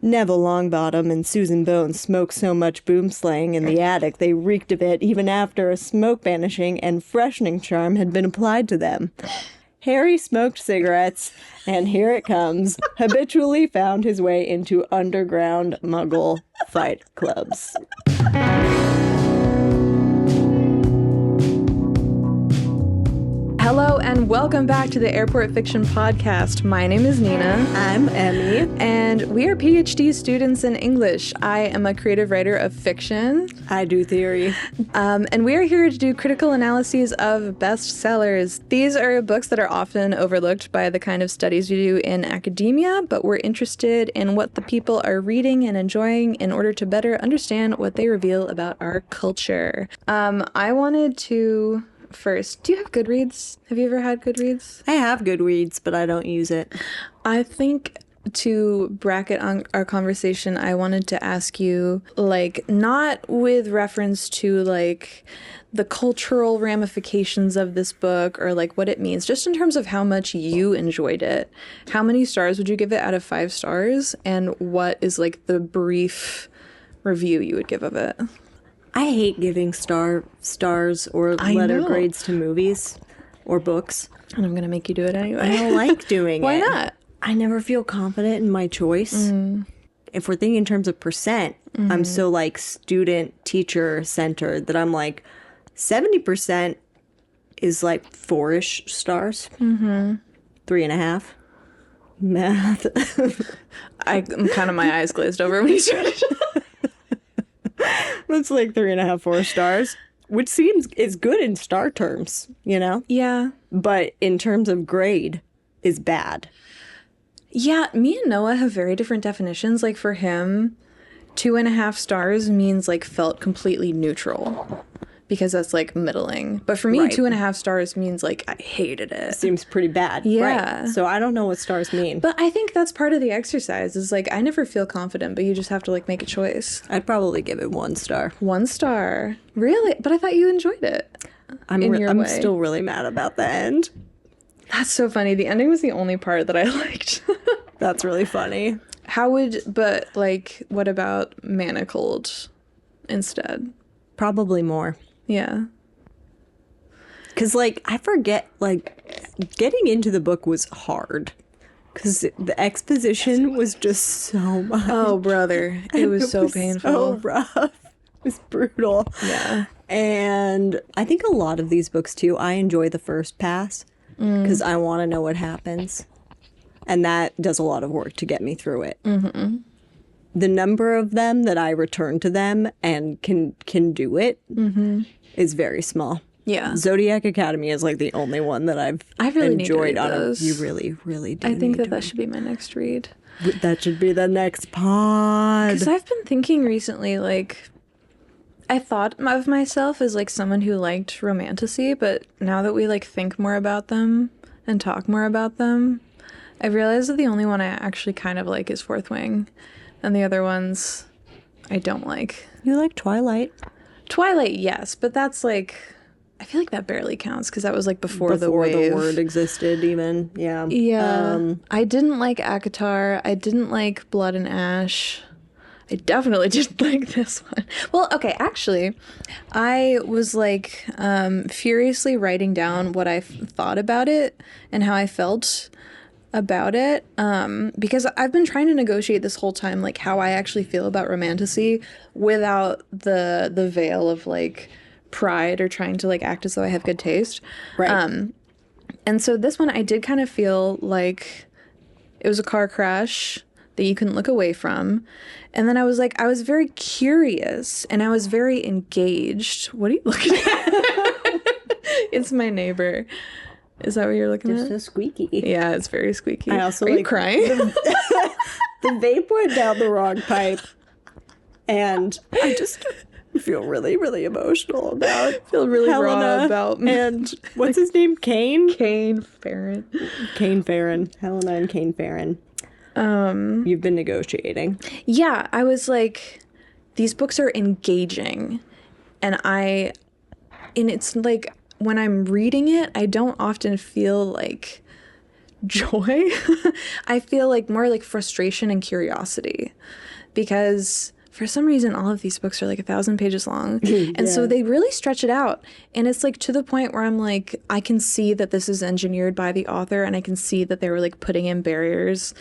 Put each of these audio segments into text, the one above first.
Neville Longbottom and Susan Bones smoked so much boomslang in the attic they reeked of it even after a smoke-banishing and freshening charm had been applied to them. Harry smoked cigarettes, and here it comes, habitually found his way into underground Muggle fight clubs. Hello and welcome back to the Airport Fiction Podcast. My name is Nina. I'm Emmy. And we are PhD students in English. I am a creative writer of fiction. I do theory. And we are here to do critical analyses of bestsellers. These are books that are often overlooked by the kind of studies we do in academia, but we're interested in what the people are reading and enjoying in order to better understand what they reveal about our culture. I wanted to... First, do you have Goodreads? Have you ever had Goodreads? I have Goodreads, but I don't use it. I think to bracket on our conversation, I wanted to ask you, not with reference to, the cultural ramifications of this book or, what it means, just in terms of how much you enjoyed it. How many stars would you give it out of 5 stars? And what is, the brief review you would give of it? I hate giving stars or letter grades to movies or books. And I'm going to make you do it anyway. I don't like doing Why it. Why not? I never feel confident in my choice. If we're thinking in terms of percent, I'm so student teacher centered that I'm 70% is 4-ish stars. 3.5. Math. I'm kind of my eyes glazed over when you started. That's 3.5, 4 stars, which seems is good in star terms, you know? Yeah. But in terms of grade, is bad. Yeah, me and Noah have very different definitions. For him, 2.5 stars means felt completely neutral. Because that's middling. But for me, right. 2.5 stars means I hated it. Seems pretty bad. Yeah. Right. So I don't know what stars mean. But I think that's part of the exercise is I never feel confident, but you just have to make a choice. I'd probably give it 1 star. 1 star. Really? But I thought you enjoyed it. I'm still really mad about the end. That's so funny. The ending was the only part that I liked. That's really funny. What about Manacled instead? Probably more. Yeah. Because, I forget, getting into the book was hard. Because the exposition was just so much. Oh, brother. It was so painful. So rough. It was brutal. Yeah. And I think a lot of these books, too, I enjoy the first pass. Because I want to know what happens. And that does a lot of work to get me through it. Mm-hmm. The number of them that I return to them and can do it is very small. Yeah. Zodiac Academy is the only one that I've really enjoyed. Need to read those. You really, really do. I think that should be my next read. That should be the next pod. Because I've been thinking recently, I thought of myself as someone who liked Romantasy, but now that we think more about them and talk more about them, I realized that the only one I actually kind of like is Fourth Wing. And the other ones, I don't like. You like Twilight? Twilight, yes. But that's I feel that barely counts because that was before the wave. Before the word existed even. Yeah. Yeah. I didn't like ACOTAR. I didn't like Blood and Ash. I definitely didn't like this one. Well, okay, actually, I was furiously writing down what I thought about it and how I felt about it, because I've been trying to negotiate this whole time how I actually feel about Romantasy without the veil of pride or trying to act as though I have good taste. Right. And so this one I did kind of feel it was a car crash that you couldn't look away from. And then I was I was very curious and I was very engaged. What are you looking at? It's my neighbor. Is that what you're looking at? It's so squeaky. Yeah, it's very squeaky. I also Are you crying? The vape went down the wrong pipe. And I just feel really, really emotional about feel really Helena raw about and what's his name? Kane? Kane Farron. Kane Farron. Helena and Kane Farron. You've been negotiating. Yeah, I was these books are engaging. And it's when I'm reading it, I don't often feel joy. I feel like more like frustration and curiosity, because for some reason all of these books are like 1,000 pages long. And so they really stretch it out. And it's like to the point where I'm like, I can see that this is engineered by the author, and I can see that they were like putting in barriers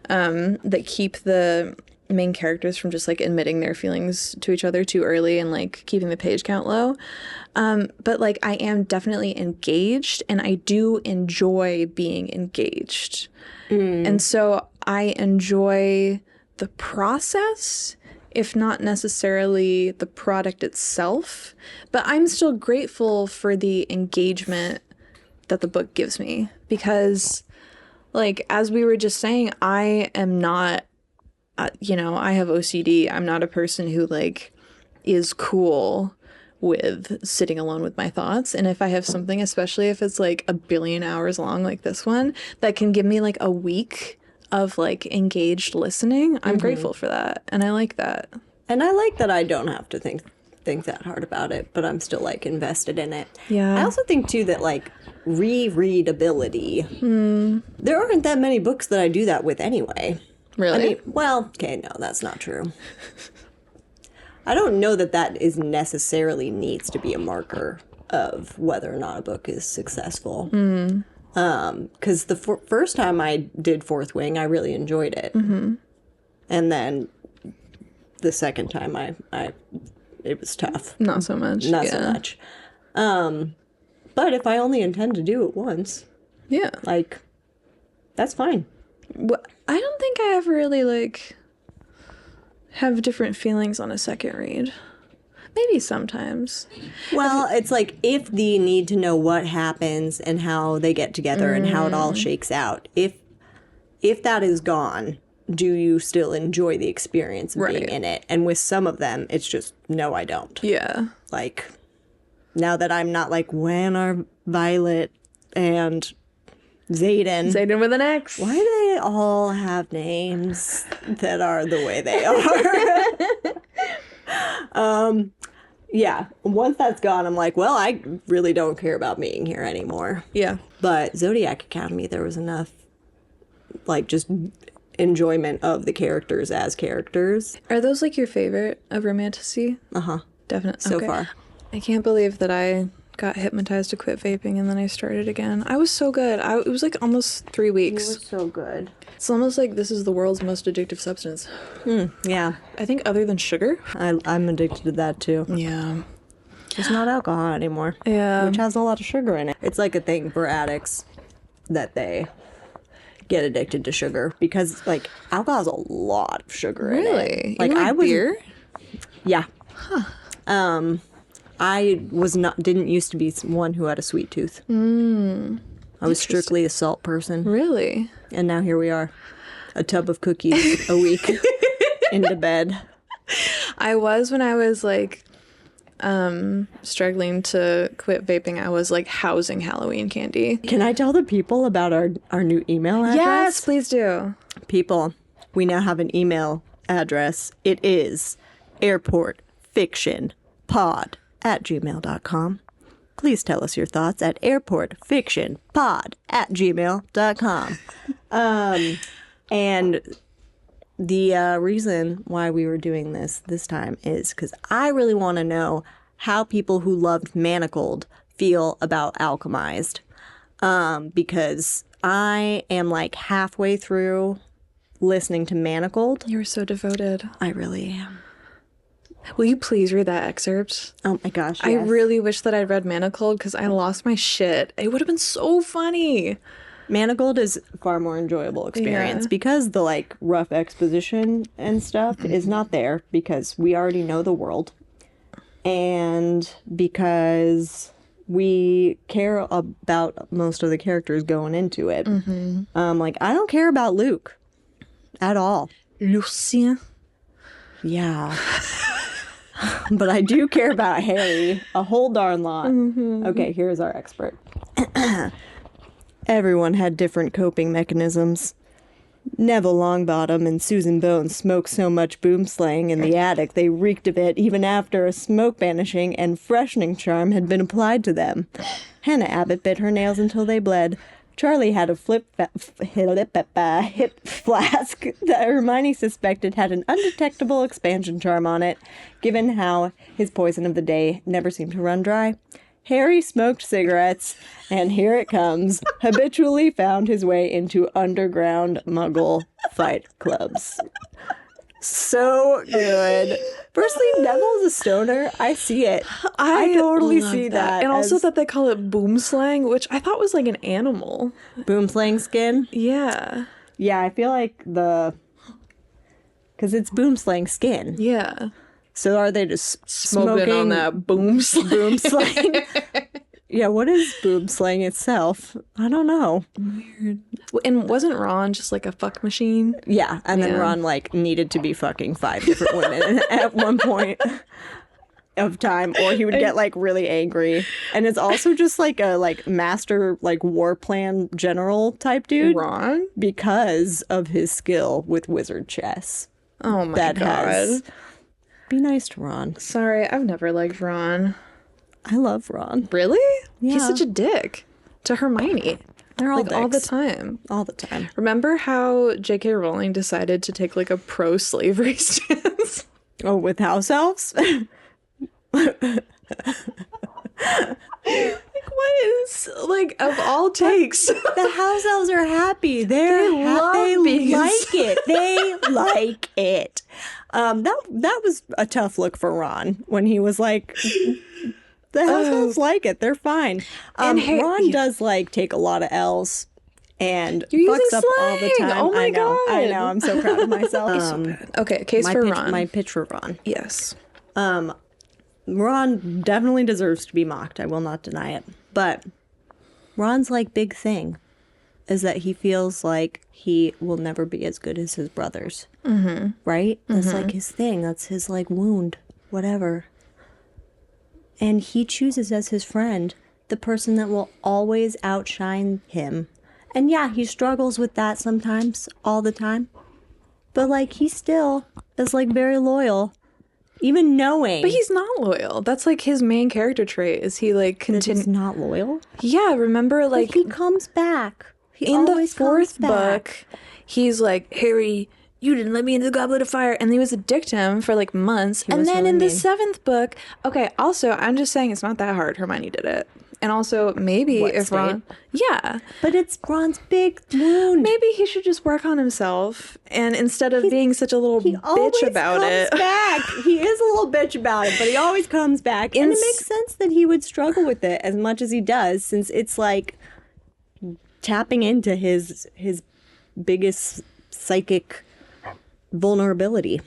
that keep the main characters from just like admitting their feelings to each other too early and like keeping the page count low. But like I am definitely engaged, and I do enjoy being engaged. And so I enjoy the process, if not necessarily the product itself. But I'm still grateful for the engagement that the book gives me, because like, as we were just saying, I am not, I have OCD. I'm not a person who like is cool with sitting alone with my thoughts. And if I have something, especially if it's like 1 billion hours long, like this one, that can give me like a week of like engaged listening, I'm grateful for that. And I like that. And I like that I don't have to think that hard about it, but I'm still like invested in it. Yeah. I also think too that like rereadability, there aren't that many books that I do that with anyway. Really? I mean, well, okay, no, that's not true. I don't know that is necessarily needs to be a marker of whether or not a book is successful. Because the first time I did Fourth Wing, I really enjoyed it. And then the second time, it was tough. Not so much. Not so much. But if I only intend to do it once, like, that's fine. I don't think I ever really like have different feelings on a second read. Maybe sometimes. Well, it's like if the need to know what happens and how they get together and how it all shakes out, if that is gone, do you still enjoy the experience of being in it? And with some of them, it's just, no, I don't. Yeah. Like, now that I'm not like, when are Violet and Xaden with an X. Why do they all have names that are the way they are? Yeah, once that's gone, I'm like, well, I really don't care about being here anymore. Yeah. But Zodiac Academy, there was enough, like, just enjoyment of the characters as characters. Are those, like, your favorite of Romantasy? Uh-huh. Definitely. So far. I can't believe that I got hypnotized to quit vaping and then I started again. I was so good. It was, like, almost 3 weeks. It was so good. It's almost like this is the world's most addictive substance. Yeah. I think other than sugar. I'm addicted to that, too. Yeah. It's not alcohol anymore. Yeah. Which has a lot of sugar in it. It's like a thing for addicts that they get addicted to sugar because, like, alcohol has a lot of sugar in it. Really? Like, I was beer? Yeah. Huh. I didn't used to be one who had a sweet tooth. I was strictly a salt person. Really? And now here we are. A tub of cookies a week into bed. I was when I was like struggling to quit vaping. I was like housing Halloween candy. Can I tell the people about our new email address? Yes, please do. People, we now have an email address. It is airportfictionpod@gmail.com. Please tell us your thoughts at airportfictionpod@gmail.com. And the reason why we were doing this time is because I really want to know how people who loved Manacled feel about Alchemized. Because I am like halfway through listening to Manacled. You were so devoted. I really am. Will you please read that excerpt? Oh my gosh, yes. I really wish that I'd read Manacled because I lost my shit. It would have been so funny. Manacled is a far more enjoyable experience because the like rough exposition and stuff is not there because we already know the world and because we care about most of the characters going into it. Like I don't care about Luke at all. Lucien. Yeah. But I do care about Harry a whole darn lot. Okay, here's our expert. Everyone had different coping mechanisms. Neville Longbottom and Susan Bones smoked so much boomslang in the attic they reeked of it even after a smoke banishing and freshening charm had been applied to them. Hannah Abbott bit her nails until they bled. Charlie had a hip flask that Hermione suspected had an undetectable expansion charm on it, given how his poison of the day never seemed to run dry. Harry smoked cigarettes, and here it comes, habitually found his way into underground Muggle fight clubs. So good. Firstly, Neville's a stoner. I see it. I totally see that. And also that they call it boomslang, which I thought was like an animal. Boomslang skin? Yeah. Yeah, I feel like because it's boomslang skin. Yeah. So are they just Smoking on that boomslang? Boomslang? Yeah, what is boomslang itself? I don't know. Weird. And wasn't Ron just like a fuck machine? Yeah, and then Ron like needed to be fucking 5 different women at one point of time, or he would get like really angry. And it's also just like a master war plan general type dude. Ron? Because of his skill with wizard chess. Oh my god. Be nice to Ron. Sorry, I've never liked Ron. I love Ron. Really? Yeah. He's such a dick to Hermione. They're all all the dicks. time. All the time. Remember how J.K. Rowling decided to take like a pro-slavery stance? Oh, with house elves? What is of all takes? The house elves are happy. They love being like it. They like it. That was a tough look for Ron when he was like, the house elves like it. They're fine. And Ron does take a lot of L's and fucks up all the time. Oh my god! I know. I'm so proud of myself. Okay, case for Ron. My pitch for Ron. Yes. Ron definitely deserves to be mocked. I will not deny it. But Ron's big thing is that he feels like he will never be as good as his brothers. Mm-hmm. Right? That's his thing. That's his wound. Whatever. And he chooses as his friend the person that will always outshine him. And yeah, he struggles with that sometimes, all the time. But he still is very loyal. Even knowing. But he's not loyal. That's his main character trait. Is he He's not loyal? Yeah, remember But he comes back. He in the always fourth comes back. book, he's like, Harry, you didn't let me into the Goblet of Fire. And he was a dick to him for months. And then in the seventh book, okay, also, I'm just saying it's not that hard. Hermione did it. And also, maybe if Ron... Yeah. But it's Ron's big wound. Maybe he should just work on himself. And instead of being such a little bitch about it... He always comes back. He is a little bitch about it, but he always comes back. And it makes sense that he would struggle with it as much as he does, since it's tapping into his biggest psychic vulnerability.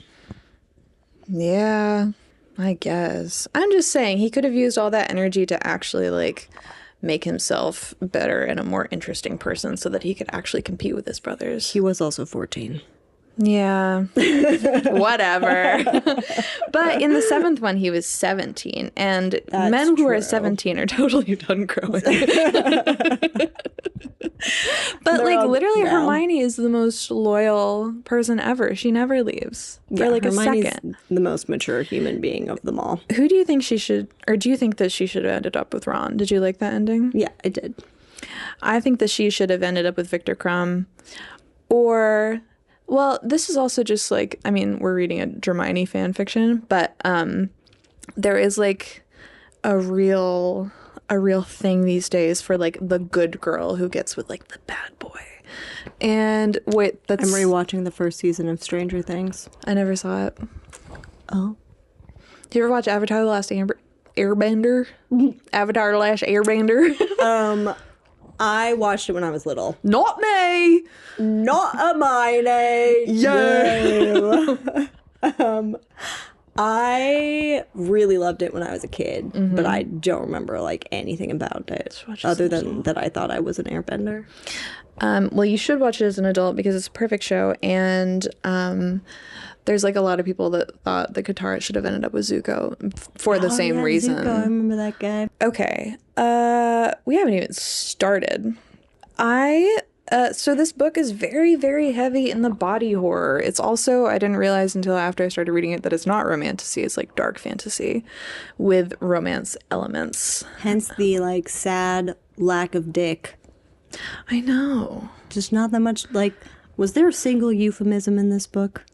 Yeah, I guess. I'm just saying he could have used all that energy to actually make himself better and a more interesting person so that he could actually compete with his brothers. He was also 14. Yeah. Whatever. But in the seventh one, he was 17. And men who are 17 are totally done growing. But literally Hermione is the most loyal person ever. She never leaves for Hermione's a second. The most mature human being of them all. Who do you think she should, or do you think that she should have ended up with Ron? Did you like that ending? Yeah, I did. I think that she should have ended up with Victor Crumb. Or, well, this is also just we're reading a Hermione fan fiction, but there is a real thing these days for the good girl who gets with the bad boy. And wait, I'm rewatching the first season of Stranger Things. I never saw it. Oh. Did you ever watch Avatar: The Last Airbender? Avatar: The Last Airbender? I watched it when I was little. Not me! Not a Hermione! Yeah! I really loved it when I was a kid, but I don't remember anything about it other than that I thought I was an airbender. Well, you should watch it as an adult because it's a perfect show, and there's a lot of people that thought the Katara should have ended up with Zuko for the same reason. Zuko, I remember that guy. Okay, we haven't even started. So this book is very, very heavy in the body horror. It's also, I didn't realize until after I started reading it that it's not romantasy. It's dark fantasy with romance elements. Hence the sad lack of dick I know. Just not that much, like, was there a single euphemism in this book?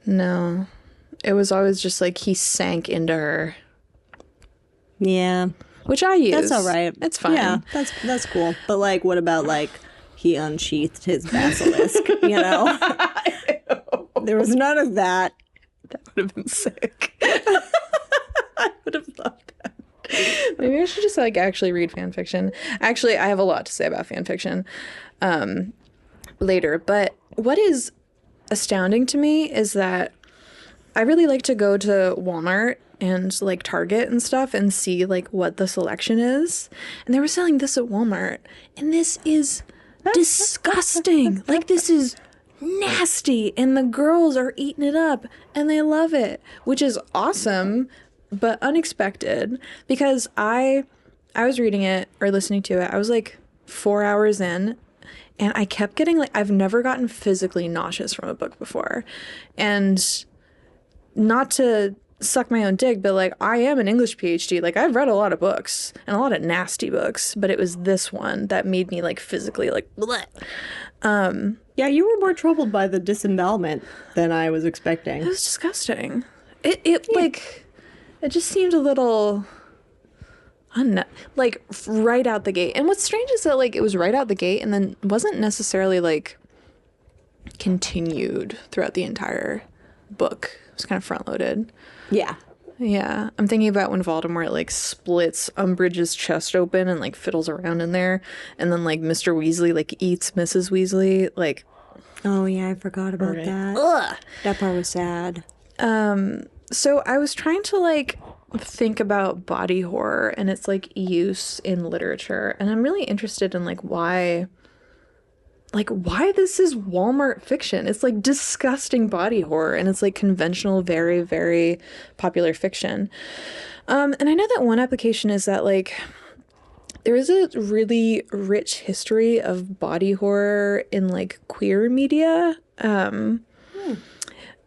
No. It was always just like he sank into her. Yeah. Which I use. That's all right. It's fine. Yeah, that's cool. But, like, what about, like, he unsheathed his basilisk, you know? There was none of that. That would have been sick. I would have loved that. Maybe I should just, like, actually read fan fiction. Actually, I have a lot to say about fan fiction later. But what is astounding to me is that I really like to go to Walmart and like Target and stuff and see like what the selection is. And they were selling this at Walmart. And this is disgusting. Like, this is nasty. And the girls are eating it up and they love it, which is awesome, but unexpected, because I was reading it or listening to it. I was like 4 hours in, and I kept getting like, I've never gotten physically nauseous from a book before. And not to suck my own dick, but like, I am an English PhD. Like, I've read a lot of books and a lot of nasty books, but it was this one that made me like physically like bleh. Yeah, you were more troubled by the disembowelment than I was expecting. It was disgusting. It like, it just seemed a little like right out the gate. And what's strange is that like it was right out the gate and then wasn't necessarily like continued throughout the entire book. It was kind of front loaded. Yeah. Yeah. I'm thinking about when Voldemort like splits Umbridge's chest open and like fiddles around in there, and then like Mr. Weasley like eats Mrs. Weasley. Like, oh yeah, I forgot about that. Ugh. That part was sad. So I was trying to like think about body horror and its like use in literature, and I'm really interested in like why this is Walmart fiction. It's like disgusting body horror, and it's like conventional, very, very popular fiction. And I know that one application is that like there is a really rich history of body horror in like queer media.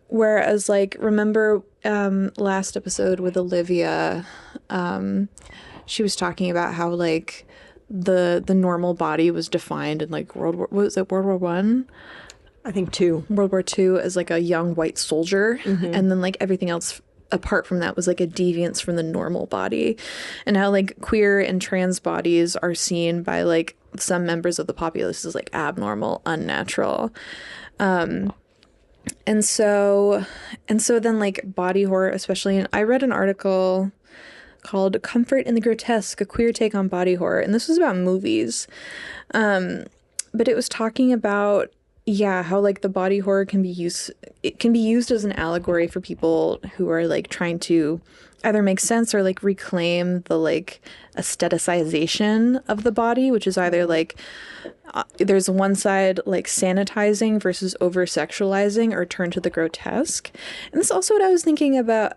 Whereas like, remember last episode with Olivia, she was talking about how like the normal body was defined in like World War One? I think World War II as like a young white soldier, and then like everything else apart from that was like a deviance from the normal body, and how like queer and trans bodies are seen by like some members of the populace as like abnormal, unnatural. And so then like body horror, especially, and I read an article called Comfort in the Grotesque, a queer take on body horror. And this was about movies. But it was talking about, yeah, how like the body horror can be used as an allegory for people who are like trying to either make sense or like reclaim the like aestheticization of the body, which is either like there's one side like sanitizing versus over sexualizing, or turn to the grotesque. And that's also what I was thinking about,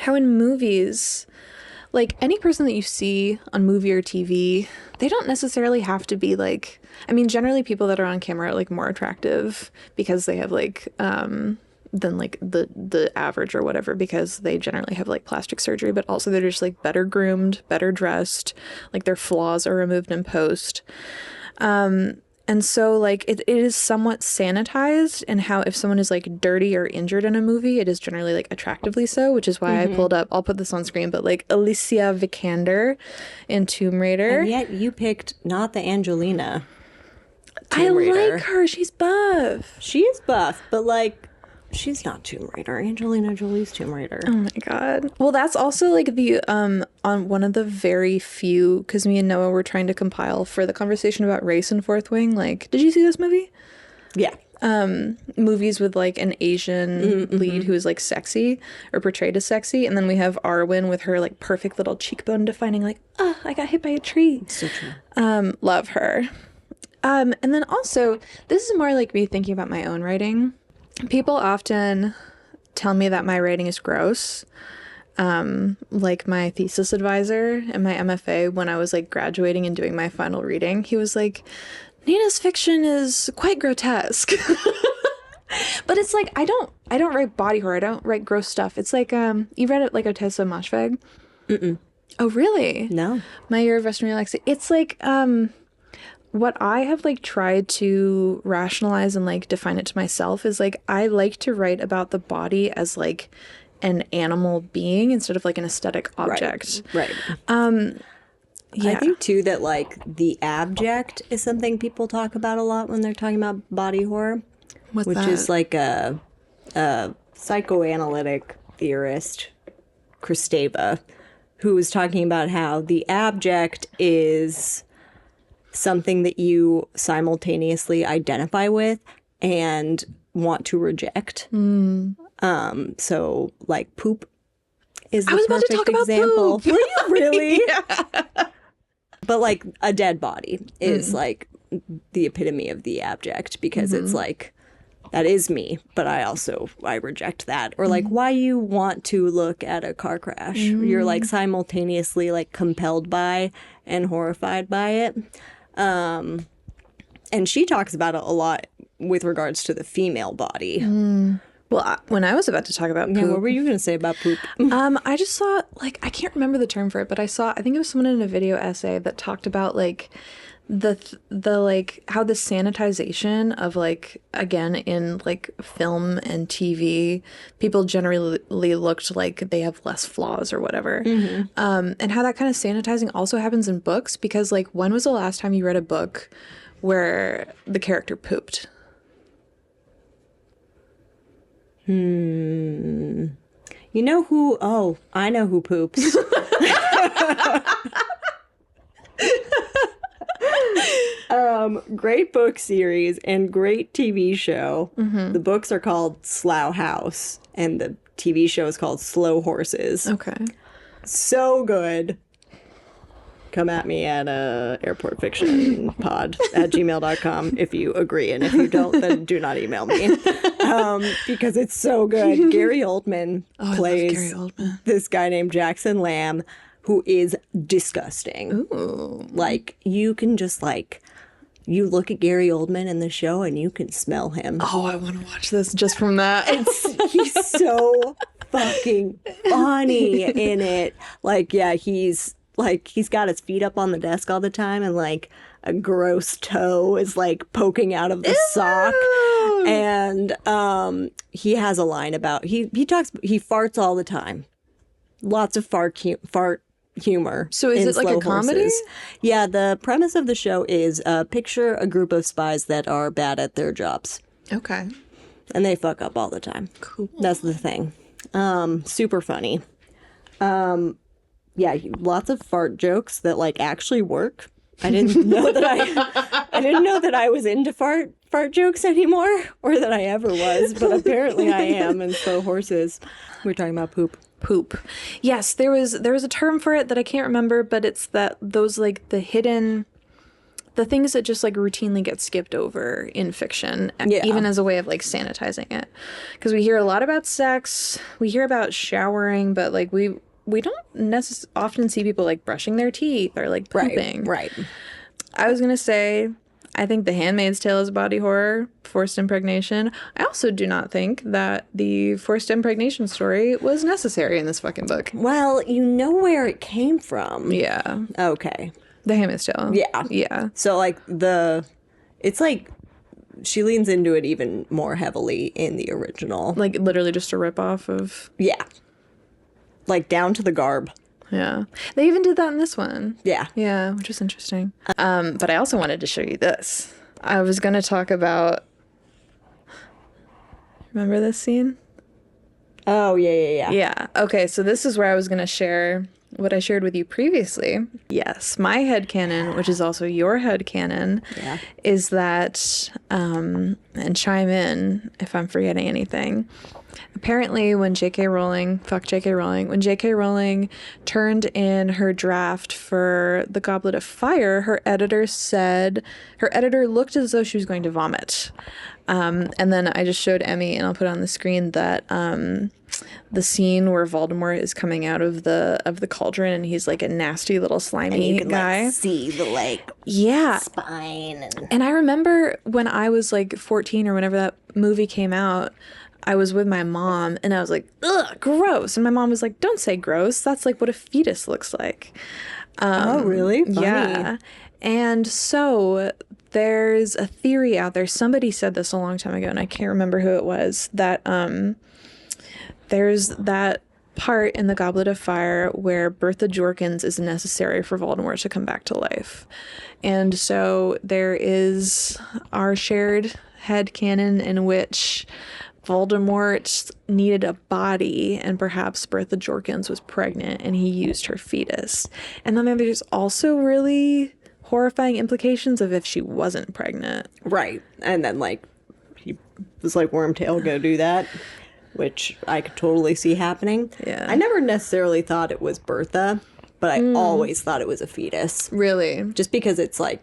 how in movies, like any person that you see on movie or TV, they don't necessarily have to be like, I mean, generally people that are on camera are like more attractive because they have like than like the average or whatever, because they generally have like plastic surgery, but also they're just like better groomed, better dressed, like their flaws are removed in post. And so like it is somewhat sanitized, and how if someone is like dirty or injured in a movie, it is generally like attractively so, which is why I pulled up, I'll put this on screen, but like Alicia Vikander in Tomb Raider. And yet you picked not the Angelina Tomb Raider. Like her, she's buff. She is buff, but like she's not Tomb Raider. Angelina Jolie's Tomb Raider. Oh my god. Well, that's also like the on one of the very few, because me and Noah were trying to compile for the conversation about race in Fourth Wing. Like, did you see this movie? Yeah. Movies with like an Asian lead who is like sexy or portrayed as sexy, and then we have Arwen with her like perfect little cheekbone defining like, oh, I got hit by a tree. So true. Love her. And then also, this is more like me thinking about my own writing. People often tell me that my writing is gross. Like my thesis advisor in my MFA, when I was like graduating and doing my final reading, he was like, Nina's fiction is quite grotesque. But it's like, I don't write body horror. I don't write gross stuff. It's like, you read it like Otessa Moshfegh? Mm-mm. Oh, really? No. My Year of Rest and Relaxation. It's like what I have like tried to rationalize and like define it to myself is like I like to write about the body as like an animal being instead of like an aesthetic object. Right. Yeah. I think too that like the abject is something people talk about a lot when they're talking about body horror. What's which that? is like a psychoanalytic theorist, Kristeva, who was talking about how the abject is something that you simultaneously identify with and want to reject. So like poop is the I was about to perfect talk about example. poop. Were you really? Yeah. But like a dead body is like the epitome of the abject because it's like, that is me, but I reject that. Or like why you want to look at a car crash. You're like simultaneously like compelled by and horrified by it. And she talks about it a lot with regards to the female body. Well, when I was about to talk about poop, Yeah, what were you going to say about poop? I just saw like I can't remember the term for it, but I think it was someone in a video essay that talked about like the like how the sanitization of like again in like film and TV, people generally looked like they have less flaws or whatever, and how that kind of sanitizing also happens in books because like when was the last time you read a book where the character pooped? You know who? Oh, I know who poops. Great book series and great TV show. The books are called Slough House, and the TV show is called Slow Horses. Okay. So good. Come at me at airportfictionpod@gmail.com if you agree, and if you don't, then do not email me because it's so good. Gary Oldman plays Gary Oldman. this guy named Jackson Lamb, who is disgusting. Ooh. Like you can just like you look at Gary Oldman in the show and you can smell him. Oh, I want to watch this just from that. He's so fucking funny in it. Like yeah, he's got his feet up on the desk all the time and like a gross toe is like poking out of the sock. And he has a line about he farts all the time. Lots of fart humor. So is in it like Slow a comedy? Horses. Yeah, the premise of the show is picture a group of spies that are bad at their jobs. Okay. And they fuck up all the time. Cool. That's the thing. Super funny. Yeah, lots of fart jokes that like actually work. I didn't know that I was into fart jokes anymore, or that I ever was, but apparently I am. And so horses. We're talking about poop. Poop. Yes, there was a term for it that I can't remember, but it's that those like the things that just like routinely get skipped over in fiction, even as a way of like sanitizing it. Because we hear a lot about sex, we hear about showering, but like we don't often see people like brushing their teeth or like pooping. Right. I was gonna say, I think The Handmaid's Tale is body horror, forced impregnation. I also do not think that the forced impregnation story was necessary in this fucking book. Well, you know where it came from. Yeah. Okay. The Handmaid's Tale. Yeah. Yeah. So like it's like she leans into it even more heavily in the original. Like literally just a ripoff of. Yeah. Like down to the garb. Yeah. They even did that in this one. Yeah. Yeah, which is interesting. But I also wanted to show you this. I was going to talk about. Remember this scene? Oh, yeah. Yeah. Okay, so this is where I was going to share what I shared with you previously. Yes, my headcanon, which is also your headcanon, is that, and chime in if I'm forgetting anything. Apparently, when J.K. Rowling turned in her draft for The Goblet of Fire, her editor looked as though she was going to vomit. And then I just showed Emmy, and I'll put it on the screen, that the scene where Voldemort is coming out of the cauldron, and he's like a nasty little slimy and you can, guy. Like, see the spine. And I remember when I was like 14 or whenever that movie came out, I was with my mom and I was like, ugh, gross. And my mom was like, don't say gross. That's like what a fetus looks like. Oh, really? Funny. Yeah. And so there's a theory out there. Somebody said this a long time ago, and I can't remember who it was, that there's that part in the Goblet of Fire where Bertha Jorkins is necessary for Voldemort to come back to life. And so there is our shared headcanon in which Voldemort needed a body, and perhaps Bertha Jorkins was pregnant and he used her fetus. And then there's also really horrifying implications of if she wasn't pregnant. Right. And then, like, he was like, Wormtail, go do that, which I could totally see happening. Yeah. I never necessarily thought it was Bertha, but I always thought it was a fetus. Really? Just because it's, like,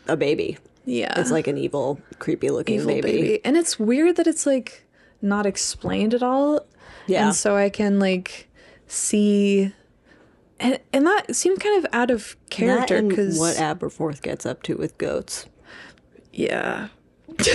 a baby. Yeah. It's like an evil, creepy-looking baby. And it's weird that it's, like, not explained at all. Yeah. And so I can, like, see... And that seemed kind of out of character, because what Aberforth gets up to with goats. Yeah. What's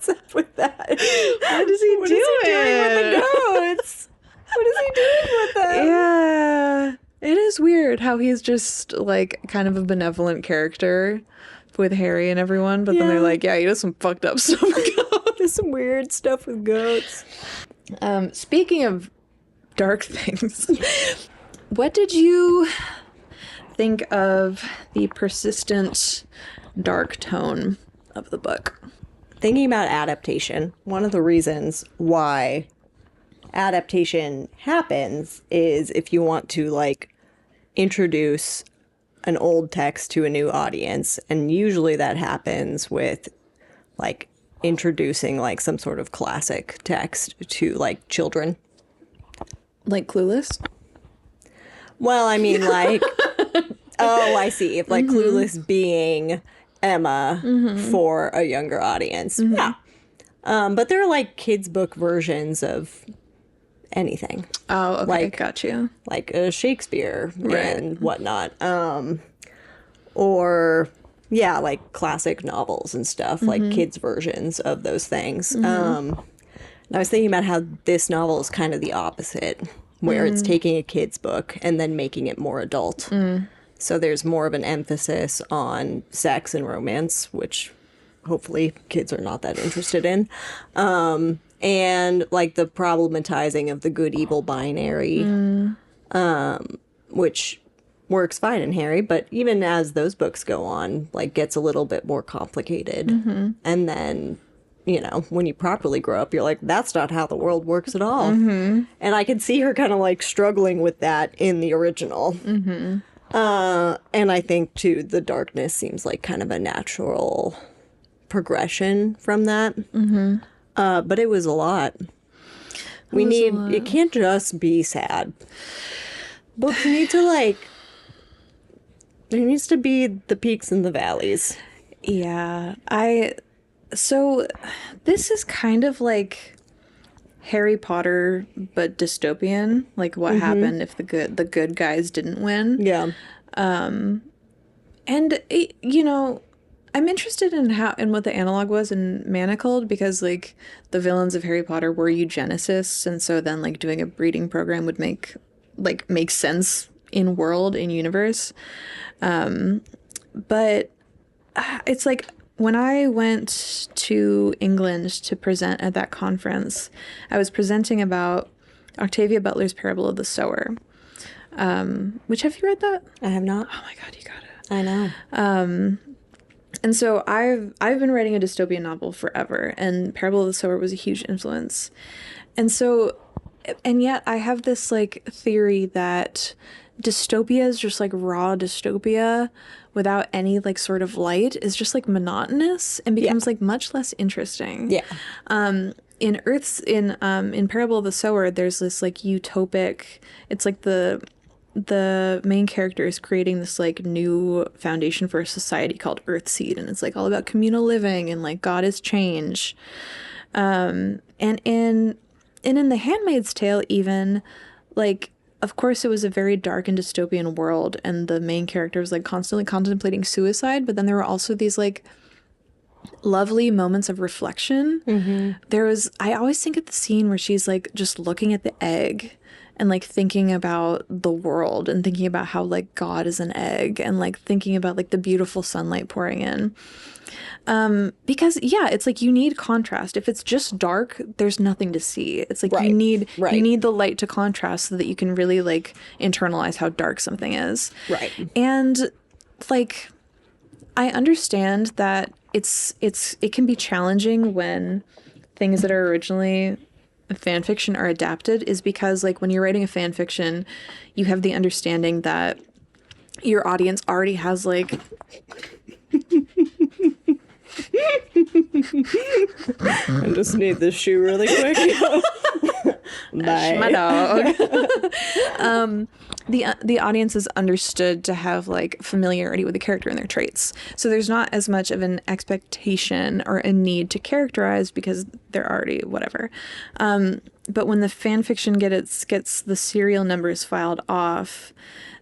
up with that? What is he doing? With the goats? What is he doing with them? Yeah. It is weird how he's just, like, kind of a benevolent character with Harry and everyone, but then they're like, yeah, he does some fucked up stuff with goats. There's some weird stuff with goats. Speaking of dark things, what did you think of the persistent dark tone of the book? Thinking about adaptation, one of the reasons why adaptation happens is if you want to, like, introduce an old text to a new audience, and usually that happens with, like, introducing, like, some sort of classic text to, like, children. Like Clueless? Well, I mean, like, oh, I see. If, like, Clueless being Emma for a younger audience. Yeah. But there are, like, kids' book versions of anything. Oh, okay. Like, got you. Like Shakespeare Right. and whatnot. Or, yeah, like classic novels and stuff, like kids' versions of those things. And I was thinking about how this novel is kind of the opposite, where it's taking a kid's book and then making it more adult. So there's more of an emphasis on sex and romance, which hopefully kids are not that interested in. And like the problematizing of the good-evil binary, which works fine in Harry, but even as those books go on, like gets a little bit more complicated. And then, you know, when you properly grow up, you're like, that's not how the world works at all. And I could see her kind of like struggling with that in the original. And I think, too, the darkness seems like kind of a natural progression from that. But it was a lot. It can't just be sad. Books need to, like, there needs to be the peaks and the valleys. Yeah. So this is kind of like Harry Potter, but dystopian. Like what happened if the good guys didn't win. Yeah. And it, you know, I'm interested in what the analog was in Manacled, because like the villains of Harry Potter were eugenicists, and so then like doing a breeding program would make sense in world, in universe. But it's like when I went to England to present at that conference, I was presenting about Octavia Butler's Parable of the Sower. Which, have you read that? I have not. Oh my God, you got it. I know. And so I've been writing a dystopian novel forever, and Parable of the Sower was a huge influence. And so, and yet I have this like theory that dystopia is just like raw dystopia without any like sort of light is just like monotonous and becomes like much less interesting. Yeah. In Parable of the Sower, there's this like utopic, it's like the main character is creating this like new foundation for a society called Earthseed, and it's like all about communal living and like God is change. And in The Handmaid's Tale, even, like, of course it was a very dark and dystopian world, and the main character was like constantly contemplating suicide, but then there were also these like lovely moments of reflection. I always think of the scene where she's like just looking at the egg and like thinking about the world and thinking about how like God is an egg and like thinking about like the beautiful sunlight pouring in. Because yeah, it's like you need contrast. If it's just dark, there's nothing to see. It's like you need the light to contrast so that you can really like internalize how dark something is. Right. And like I understand that it can be challenging when things that are originally fan fiction are adapted, is because like when you're writing a fan fiction, you have the understanding that your audience already has like I just need this shoe really quick. Bye. My dog. The audience is understood to have like familiarity with the character and their traits. So there's not as much of an expectation or a need to characterize because they're already whatever. But when the fan fiction gets the serial numbers filed off,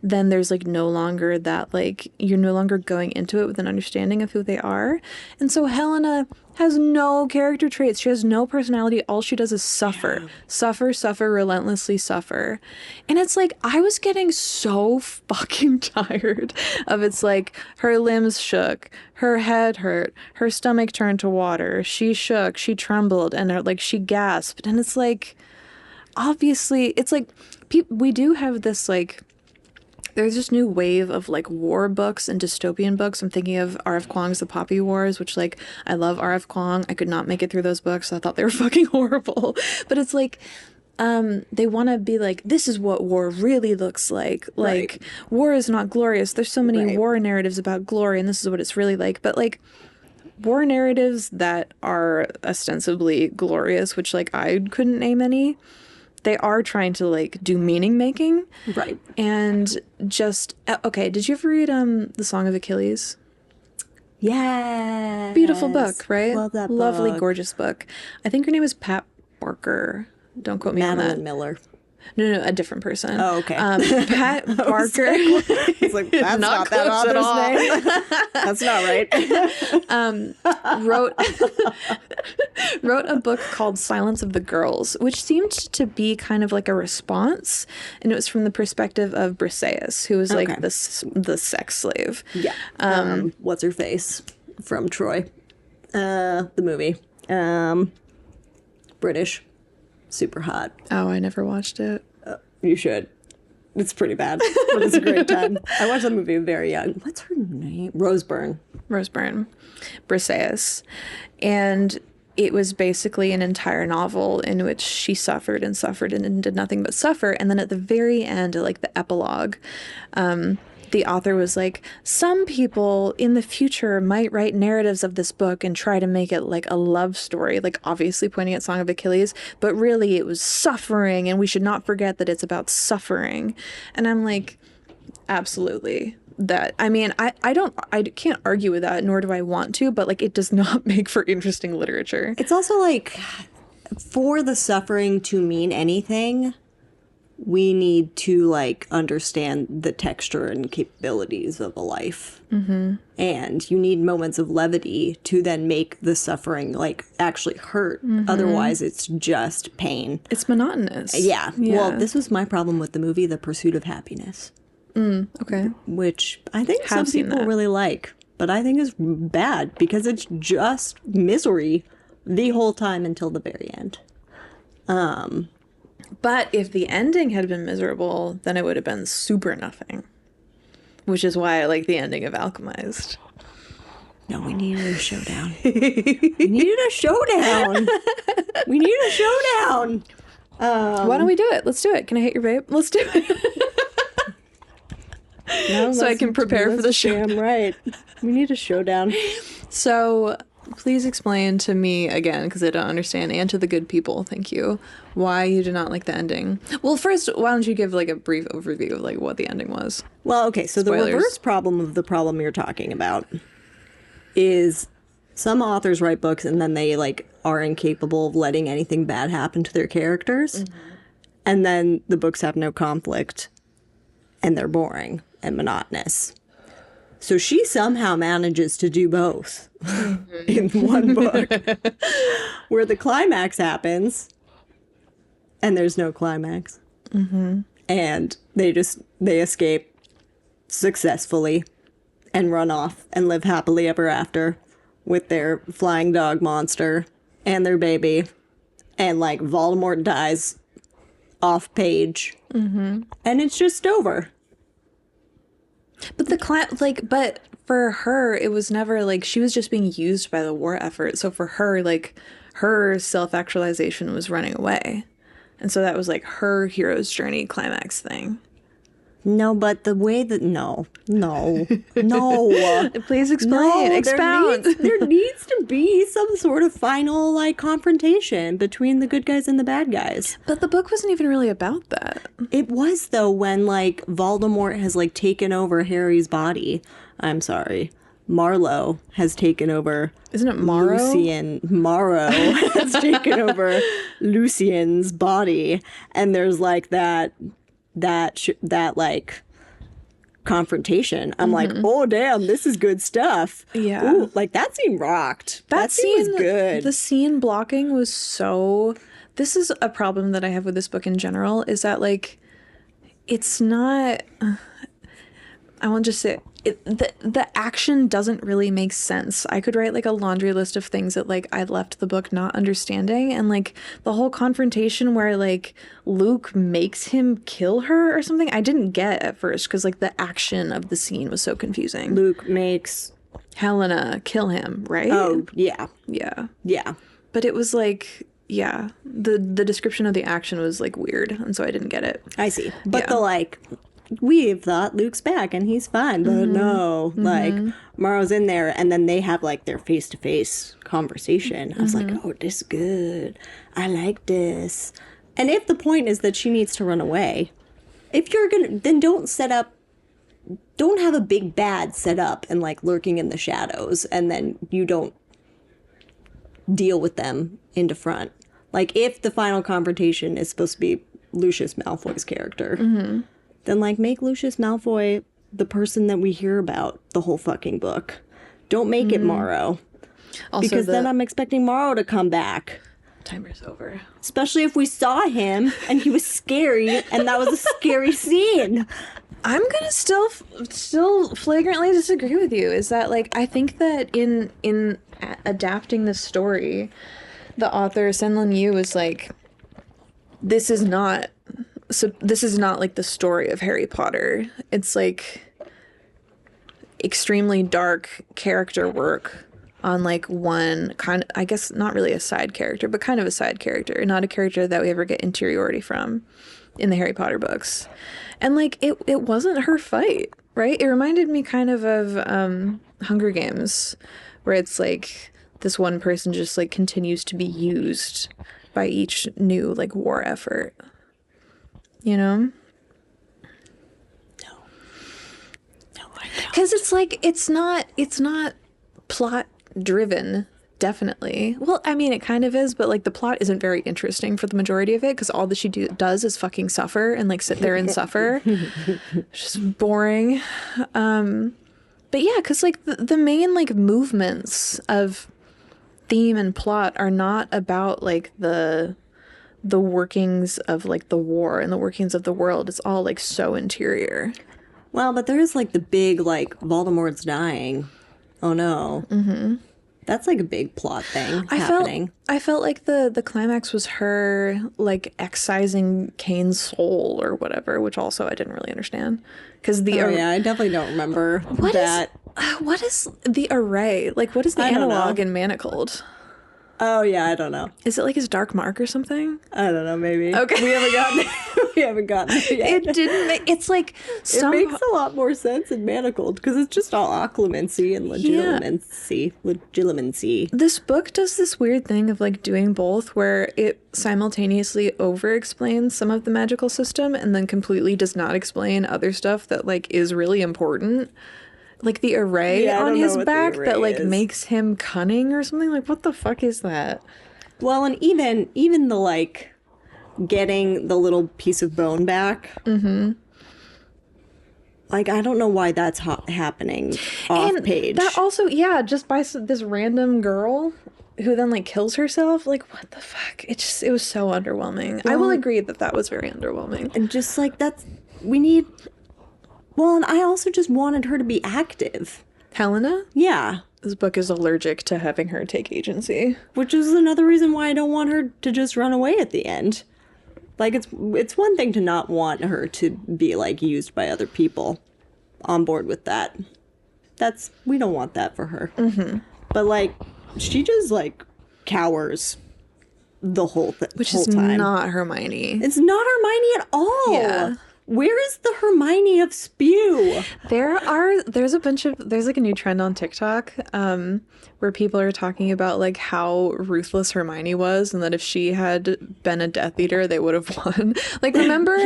then there's like no longer that, like, you're no longer going into it with an understanding of who they are. And so Helena has no character traits. She has no personality. All she does is suffer, suffer, relentlessly suffer. And it's like, I was getting so fucking tired of it's like her limbs shook, her head hurt, her stomach turned to water, she shook, she trembled, and like she gasped. And it's like, obviously, it's like we do have this like, there's this new wave of like war books and dystopian books. I'm thinking of R.F. Kuang's The Poppy Wars, which like, I love R.F. Kuang. I could not make it through those books. I thought they were fucking horrible. But it's like, they want to be like, this is what war really looks like. Like, war is not glorious. There's so many war narratives about glory, and this is what it's really like. But like, war narratives that are ostensibly glorious, which like I couldn't name any, they are trying to like do meaning making. Right. And just, okay, did you ever read The Song of Achilles? Yeah. Beautiful book, right? Love that book. Lovely, gorgeous book. I think her name is Pat Barker. Don't quote me on that. Madeline Miller. No, a different person. Oh, okay. Pat Barker. It's like, that's not that author's name. That's not right. Wrote a book called Silence of the Girls, which seemed to be kind of like a response, and it was from the perspective of Briseis, who was like the sex slave. Yeah. What's her face from Troy? The movie. British. Super hot. Oh, I never watched it. You should. It's pretty bad, but it's a great time. I watched that movie very young. What's her name? Rose Byrne. Briseis. And it was basically an entire novel in which she suffered and did nothing but suffer. And then at the very end, like the epilogue, the author was like, some people in the future might write narratives of this book and try to make it like a love story, like obviously pointing at Song of Achilles, but really it was suffering, and we should not forget that it's about suffering. And I'm like, absolutely. That, I mean, I can't argue with that, nor do I want to, but like, it does not make for interesting literature. It's also like, for the suffering to mean anything, we need to like understand the texture and capabilities of a life. Mm-hmm. And you need moments of levity to then make the suffering like actually hurt. Mm-hmm. Otherwise it's just pain. It's monotonous. Yeah. Well, this was my problem with the movie The Pursuit of Happiness. Okay. Which I think some people really like, but I think is bad because it's just misery the whole time until the very end. But if the ending had been miserable, then it would have been super nothing. Which is why I like the ending of Alchemised. No, we needed a showdown. We needed a showdown. We need a showdown. Why don't we do it? Let's do it. Can I hit your babe? Let's do it. No, so I can prepare for the show. Damn right. We need a showdown. So please explain to me again, because I don't understand, and to the good people, thank you, why you did not like the ending. Well, first, why don't you give like a brief overview of like what the ending was? Well, okay, so Spoilers. The reverse problem of the problem you're talking about is some authors write books and then they like are incapable of letting anything bad happen to their characters. Mm-hmm. And then the books have no conflict and they're boring and monotonous. So she somehow manages to do both in one book, where the climax happens and there's no climax. And they escape successfully and run off and live happily ever after with their flying dog monster and their baby. And like Voldemort dies off page. And it's just over. But but for her, it was never like she was just being used by the war effort. So for her, like her self-actualization was running away. And so that was like her hero's journey climax thing. No, but the way that no. Please explain. Expound. There needs to be some sort of final like confrontation between the good guys and the bad guys. But the book wasn't even really about that. It was though when like Voldemort has like taken over Harry's body. I'm sorry. Marlowe has taken over. Isn't it Morrow? Morrow has taken over Lucian's body, and there's like that like confrontation. I'm like, oh damn, this is good stuff. Yeah. Ooh, like that scene rocked. That scene was good. The scene blocking was so. This is a problem that I have with this book in general. Is that like, it's not. I won't just say the action doesn't really make sense. I could write like a laundry list of things that like I left the book not understanding, and like the whole confrontation where like Luke makes him kill her or something, I didn't get at first because like the action of the scene was so confusing. Luke makes Helena kill him, right? Oh yeah, yeah. But it was like. Yeah, the description of the action was like weird, and so I didn't get it. I see. But the like, we've thought Luke's back and he's fine, but no, like Morrow's in there, and then they have like their face-to-face conversation. I was like, oh, this is good. I like this. And if the point is that she needs to run away, if you're gonna, then don't have a big bad set up and like lurking in the shadows, and then you don't deal with them into front. Like, if the final confrontation is supposed to be Lucius Malfoy's character, then, like, make Lucius Malfoy the person that we hear about the whole fucking book. Don't make it Morrow. Also, because then I'm expecting Morrow to come back. Timer's over. Especially if we saw him and he was scary and that was a scary scene. I'm gonna still flagrantly disagree with you. Is that, like, I think that in adapting this story, the author Sen-Lin Yu was like, this is not like the story of Harry Potter. It's like extremely dark character work on like one kind of, I guess not really a side character, but kind of a side character, not a character that we ever get interiority from in the Harry Potter books. And like it wasn't her fight, right? It reminded me kind of Hunger Games, where it's like this one person just like continues to be used by each new like war effort, you know? No, I don't. Because it's like it's not plot driven, definitely. Well, I mean, it kind of is, but like the plot isn't very interesting for the majority of it, because all that she does is fucking suffer and like sit there and suffer. Just boring. But yeah, because like the main like movements of theme and plot are not about like the workings of like the war and the workings of the world. It's all like so interior. Well, but there's like the big like Voldemort's dying. Oh no. That's like a big plot thing happening. I felt like the climax was her like excising Kane's soul or whatever, which also I didn't really understand. Because I definitely don't remember that. What is the array? Like, what is the analog in Manacled? Oh yeah, I don't know. Is it like his dark mark or something? I don't know, maybe. Okay. We haven't gotten it yet. It didn't make, it's like it makes a lot more sense in Manacled because it's just all occlumency and legitimacy. This book does this weird thing of like doing both, where it simultaneously over explains some of the magical system and then completely does not explain other stuff that like is really important. Like the array on his back that like makes him cunning or something. Like, what the fuck is that? Well, and even the like getting the little piece of bone back. Like, I don't know why that's happening off page. That also, just by this random girl who then, like, kills herself. Like, what the fuck? It was so underwhelming. I will agree that was very underwhelming. And just, like, and I also just wanted her to be active. Helena? Yeah. This book is allergic to having her take agency. Which is another reason why I don't want her to just run away at the end. Like, it's one thing to not want her to be, like, used by other people. On board with that. We don't want that for her. Mm-hmm. But, like, she just, like, cowers the whole time. Which is not Hermione. It's not Hermione at all. Yeah. Where is the Hermione of Spew? There's like a new trend on TikTok where people are talking about like how ruthless Hermione was and that if she had been a Death Eater, they would have won. Like, remember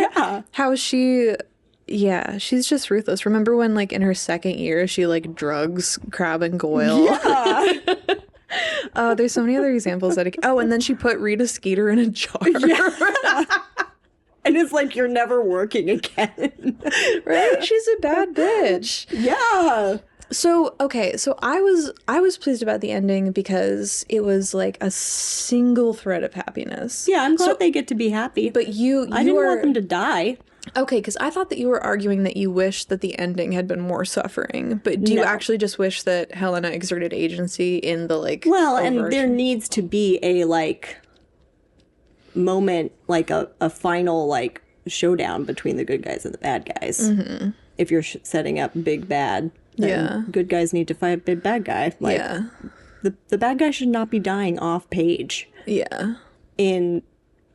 how she's just ruthless. Remember when, like, in her second year, she, like, drugs Crabbe and Goyle? Yeah. There's so many other examples that and then she put Rita Skeeter in a jar. Yeah. And it's like, you're never working again. Right? She's a bad bitch. Yeah. So I was pleased about the ending because it was like a single thread of happiness. Yeah, I'm glad they get to be happy. But I didn't want them to die. Okay, because I thought that you were arguing that you wish that the ending had been more suffering. But do you actually just wish that Helena exerted agency in the, like... Well, and there needs to be a, like, moment, like a final, like, showdown between the good guys and the bad guys. Mm-hmm. If you're setting up big bad, then good guys need to fight big bad guy. Like, the bad guy should not be dying off page. Yeah. In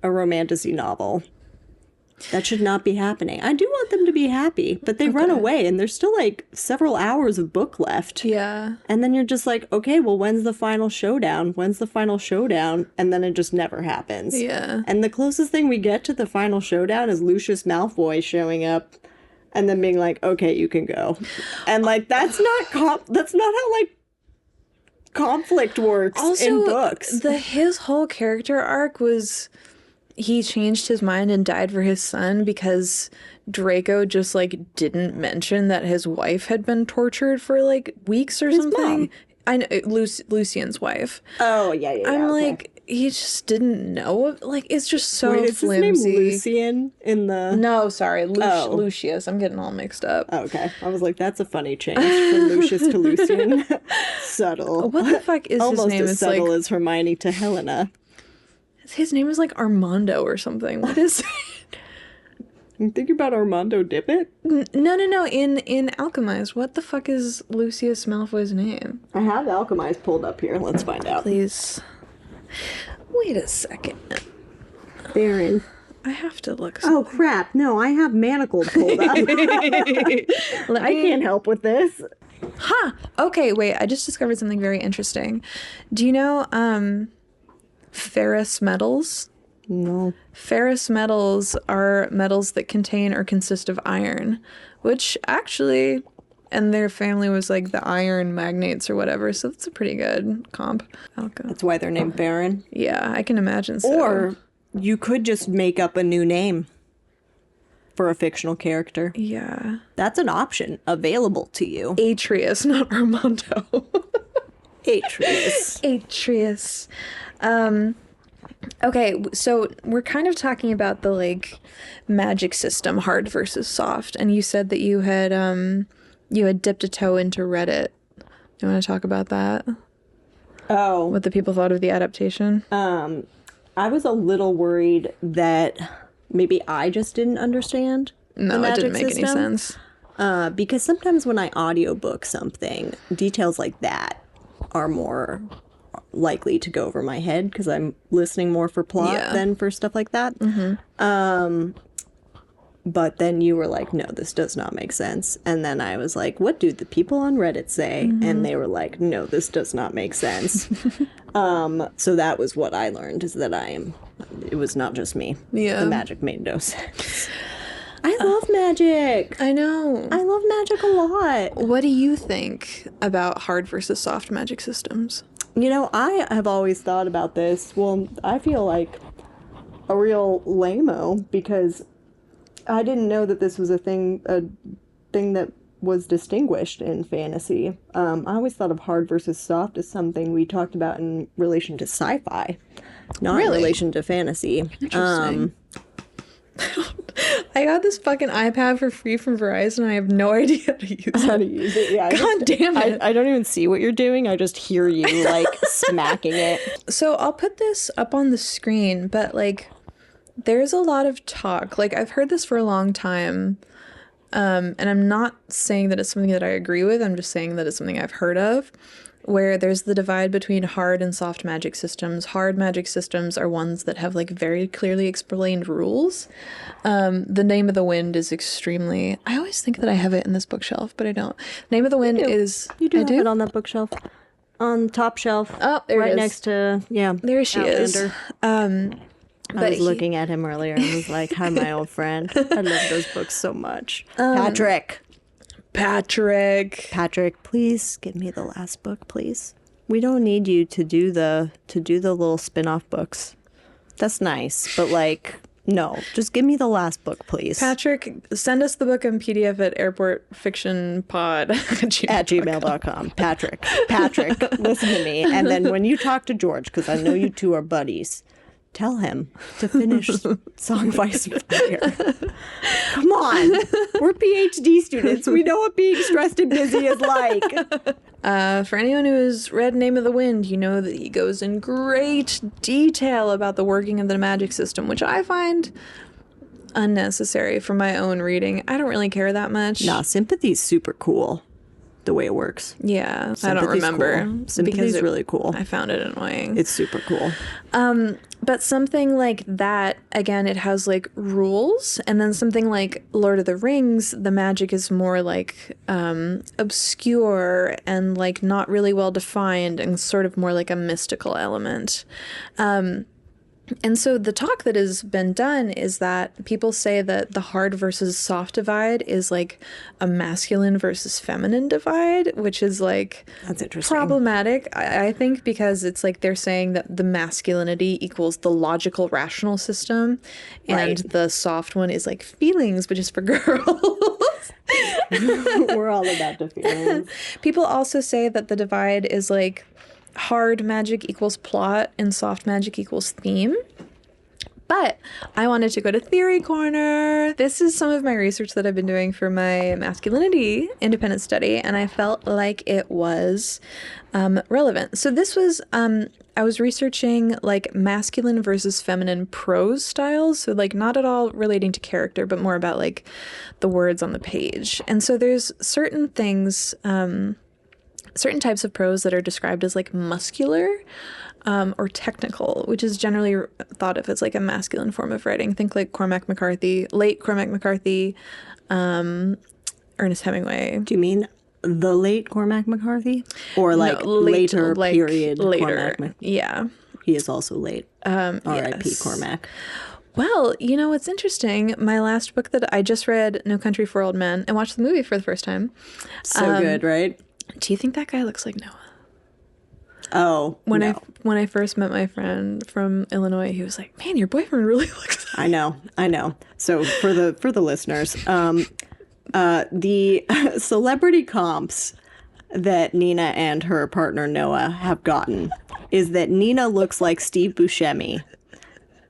a romantasy novel. That should not be happening. I do want them to be happy, but they run away, and there's still, like, several hours of book left. Yeah. And then you're just like, okay, well, when's the final showdown? When's the final showdown? And then it just never happens. Yeah. And the closest thing we get to the final showdown is Lucius Malfoy showing up and then being like, okay, you can go. And, like, that's not how, like, conflict works in books. His whole character arc was... He changed his mind and died for his son because Draco just, like, didn't mention that his wife had been tortured for, like, weeks or something. Mom. I know, Lucian's wife. Oh, yeah. I'm like, he just didn't know. Like, it's just so Wait, is flimsy. his name Lucian in the... No, sorry, Lucius. I'm getting all mixed up. Oh, okay. I was like, that's a funny change from Lucius to Lucian. Subtle. What the fuck is Almost his name? as It's subtle like... as Hermione to Helena. His name is like Armando or something. What is it? You think about Armando Dippet? No. In Alchemized, what the fuck is Lucius Malfoy's name? I have Alchemized pulled up here. Let's find out. Please. Wait a second. Baron. I have to look. Oh, crap. No, I have Manacled pulled up. I can't help with this. Huh. Okay, wait. I just discovered something very interesting. Do you know, ferrous metals? No. Ferrous metals are metals that contain or consist of iron, which actually, and their family was like the iron magnates or whatever, so that's a pretty good comp. That's why they're named Baron. Yeah, I can imagine so. Or you could just make up a new name for a fictional character. Yeah. That's an option available to you. Atreus, not Armando. Atreus. Atreus. Okay, so we're kind of talking about the, like, magic system, hard versus soft, and you said that you had dipped a toe into Reddit. Do you want to talk about that? Oh. What the people thought of the adaptation? I was a little worried that maybe I just didn't understand No, the magic it didn't make system. any sense. Because sometimes when I audiobook something, details like that are more likely to go over my head because I'm listening more for plot than for stuff like that. Mm-hmm. But then you were like, no, this does not make sense. And then I was like, what do the people on Reddit say? Mm-hmm. And they were like, no, this does not make sense. So that was what I learned, is that it was not just me. Yeah. The magic made no sense. I love magic. I know. I love magic a lot. What do you think about hard versus soft magic systems? You know, I have always thought about this. Well, I feel like a real lame-o because I didn't know that this was a thing, thing that was distinguished in fantasy. I always thought of hard versus soft as something we talked about in relation to sci-fi, not in relation to fantasy. Interesting. I got this fucking iPad for free from Verizon. I have no idea how to use it. Yeah, God damn it. I don't even see what you're doing. I just hear you, like, smacking it. So I'll put this up on the screen, but, like, there's a lot of talk. Like, I've heard this for a long time, and I'm not saying that it's something that I agree with. I'm just saying that it's something I've heard of, where there's the divide between hard and soft magic systems. Hard magic systems are ones that have, like, very clearly explained rules. The Name of the Wind is extremely... I always think that I have it in this bookshelf, but I don't. Name of the Wind is... You do have it on that bookshelf. On top shelf. Oh, there right it is. next to, yeah. There she is. I was looking at him earlier and was like, hi, my old friend. I love those books so much. Patrick, please give me the last book, please. We don't need you to do the little spin-off books. That's nice, but, like, no, just give me the last book, please. Patrick, send us the book in PDF at airportfictionpod at gmail.com. Patrick, listen to me. And then when you talk to George, because I know you two are buddies, tell him to finish Song of Ice and Fire. Come on. We're PhD students. We know what being stressed and busy is like. For anyone who has read Name of the Wind, you know that he goes in great detail about the working of the magic system, which I find unnecessary for my own reading. I don't really care that much. Nah, Sympathy's super cool. The way it works. Yeah, I don't remember. Cool. Sympathy's really cool. I found it annoying. It's super cool. But something like that, again, it has, like, rules. And then something like Lord of the Rings, the magic is more, like, obscure and, like, not really well defined and sort of more like a mystical element. And so the talk that has been done is that people say that the hard versus soft divide is like a masculine versus feminine divide, which is, like, that's interesting. Problematic, I think, because it's like they're saying that the masculinity equals the logical, rational system, and the soft one is like feelings, but just for girls. We're all about the feelings. People also say that the divide is like hard magic equals plot and soft magic equals theme. But I wanted to go to Theory Corner. This is some of my research that I've been doing for my masculinity independent study, and I felt like it was relevant. So this was, I was researching, like, masculine versus feminine prose styles. So, like, not at all relating to character, but more about, like, the words on the page. And so there's certain things... certain types of prose that are described as, like, muscular or technical, which is generally thought of as, like, a masculine form of writing. Think, like, late Cormac McCarthy, Ernest Hemingway. Do you mean the late Cormac McCarthy? Or, like, later period later. Cormac? Yeah. He is also late. R.I.P. Yes. Cormac. Well, you know, it's interesting. My last book that I just read, No Country for Old Men, and watched the movie for the first time. So good, right? Do you think that guy looks like Noah? Oh, when I first met my friend from Illinois, he was like, "Man, your boyfriend really looks." I know. So for the listeners, the celebrity comps that Nina and her partner Noah have gotten is that Nina looks like Steve Buscemi.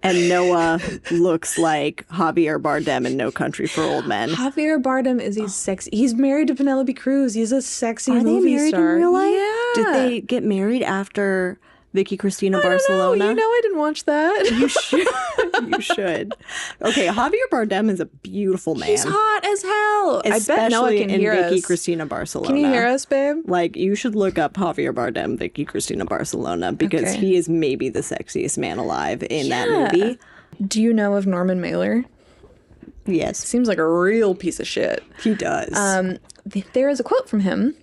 And Noah looks like Javier Bardem in No Country for Old Men. Javier Bardem is sexy. He's married to Penelope Cruz. He's a sexy movie star. Are they married in real life? Yeah. Did they get married after Vicky Cristina Barcelona? I don't know. You know, I didn't watch that. You should. You should. Okay, Javier Bardem is a beautiful man. He's hot as hell. Especially I bet Noah can hear us. Vicky Cristina Barcelona. Can you hear us, babe? Like, you should look up Javier Bardem, Vicky Cristina Barcelona, because he is maybe the sexiest man alive in that movie. Do you know of Norman Mailer? Yes. Seems like a real piece of shit. He does. There is a quote from him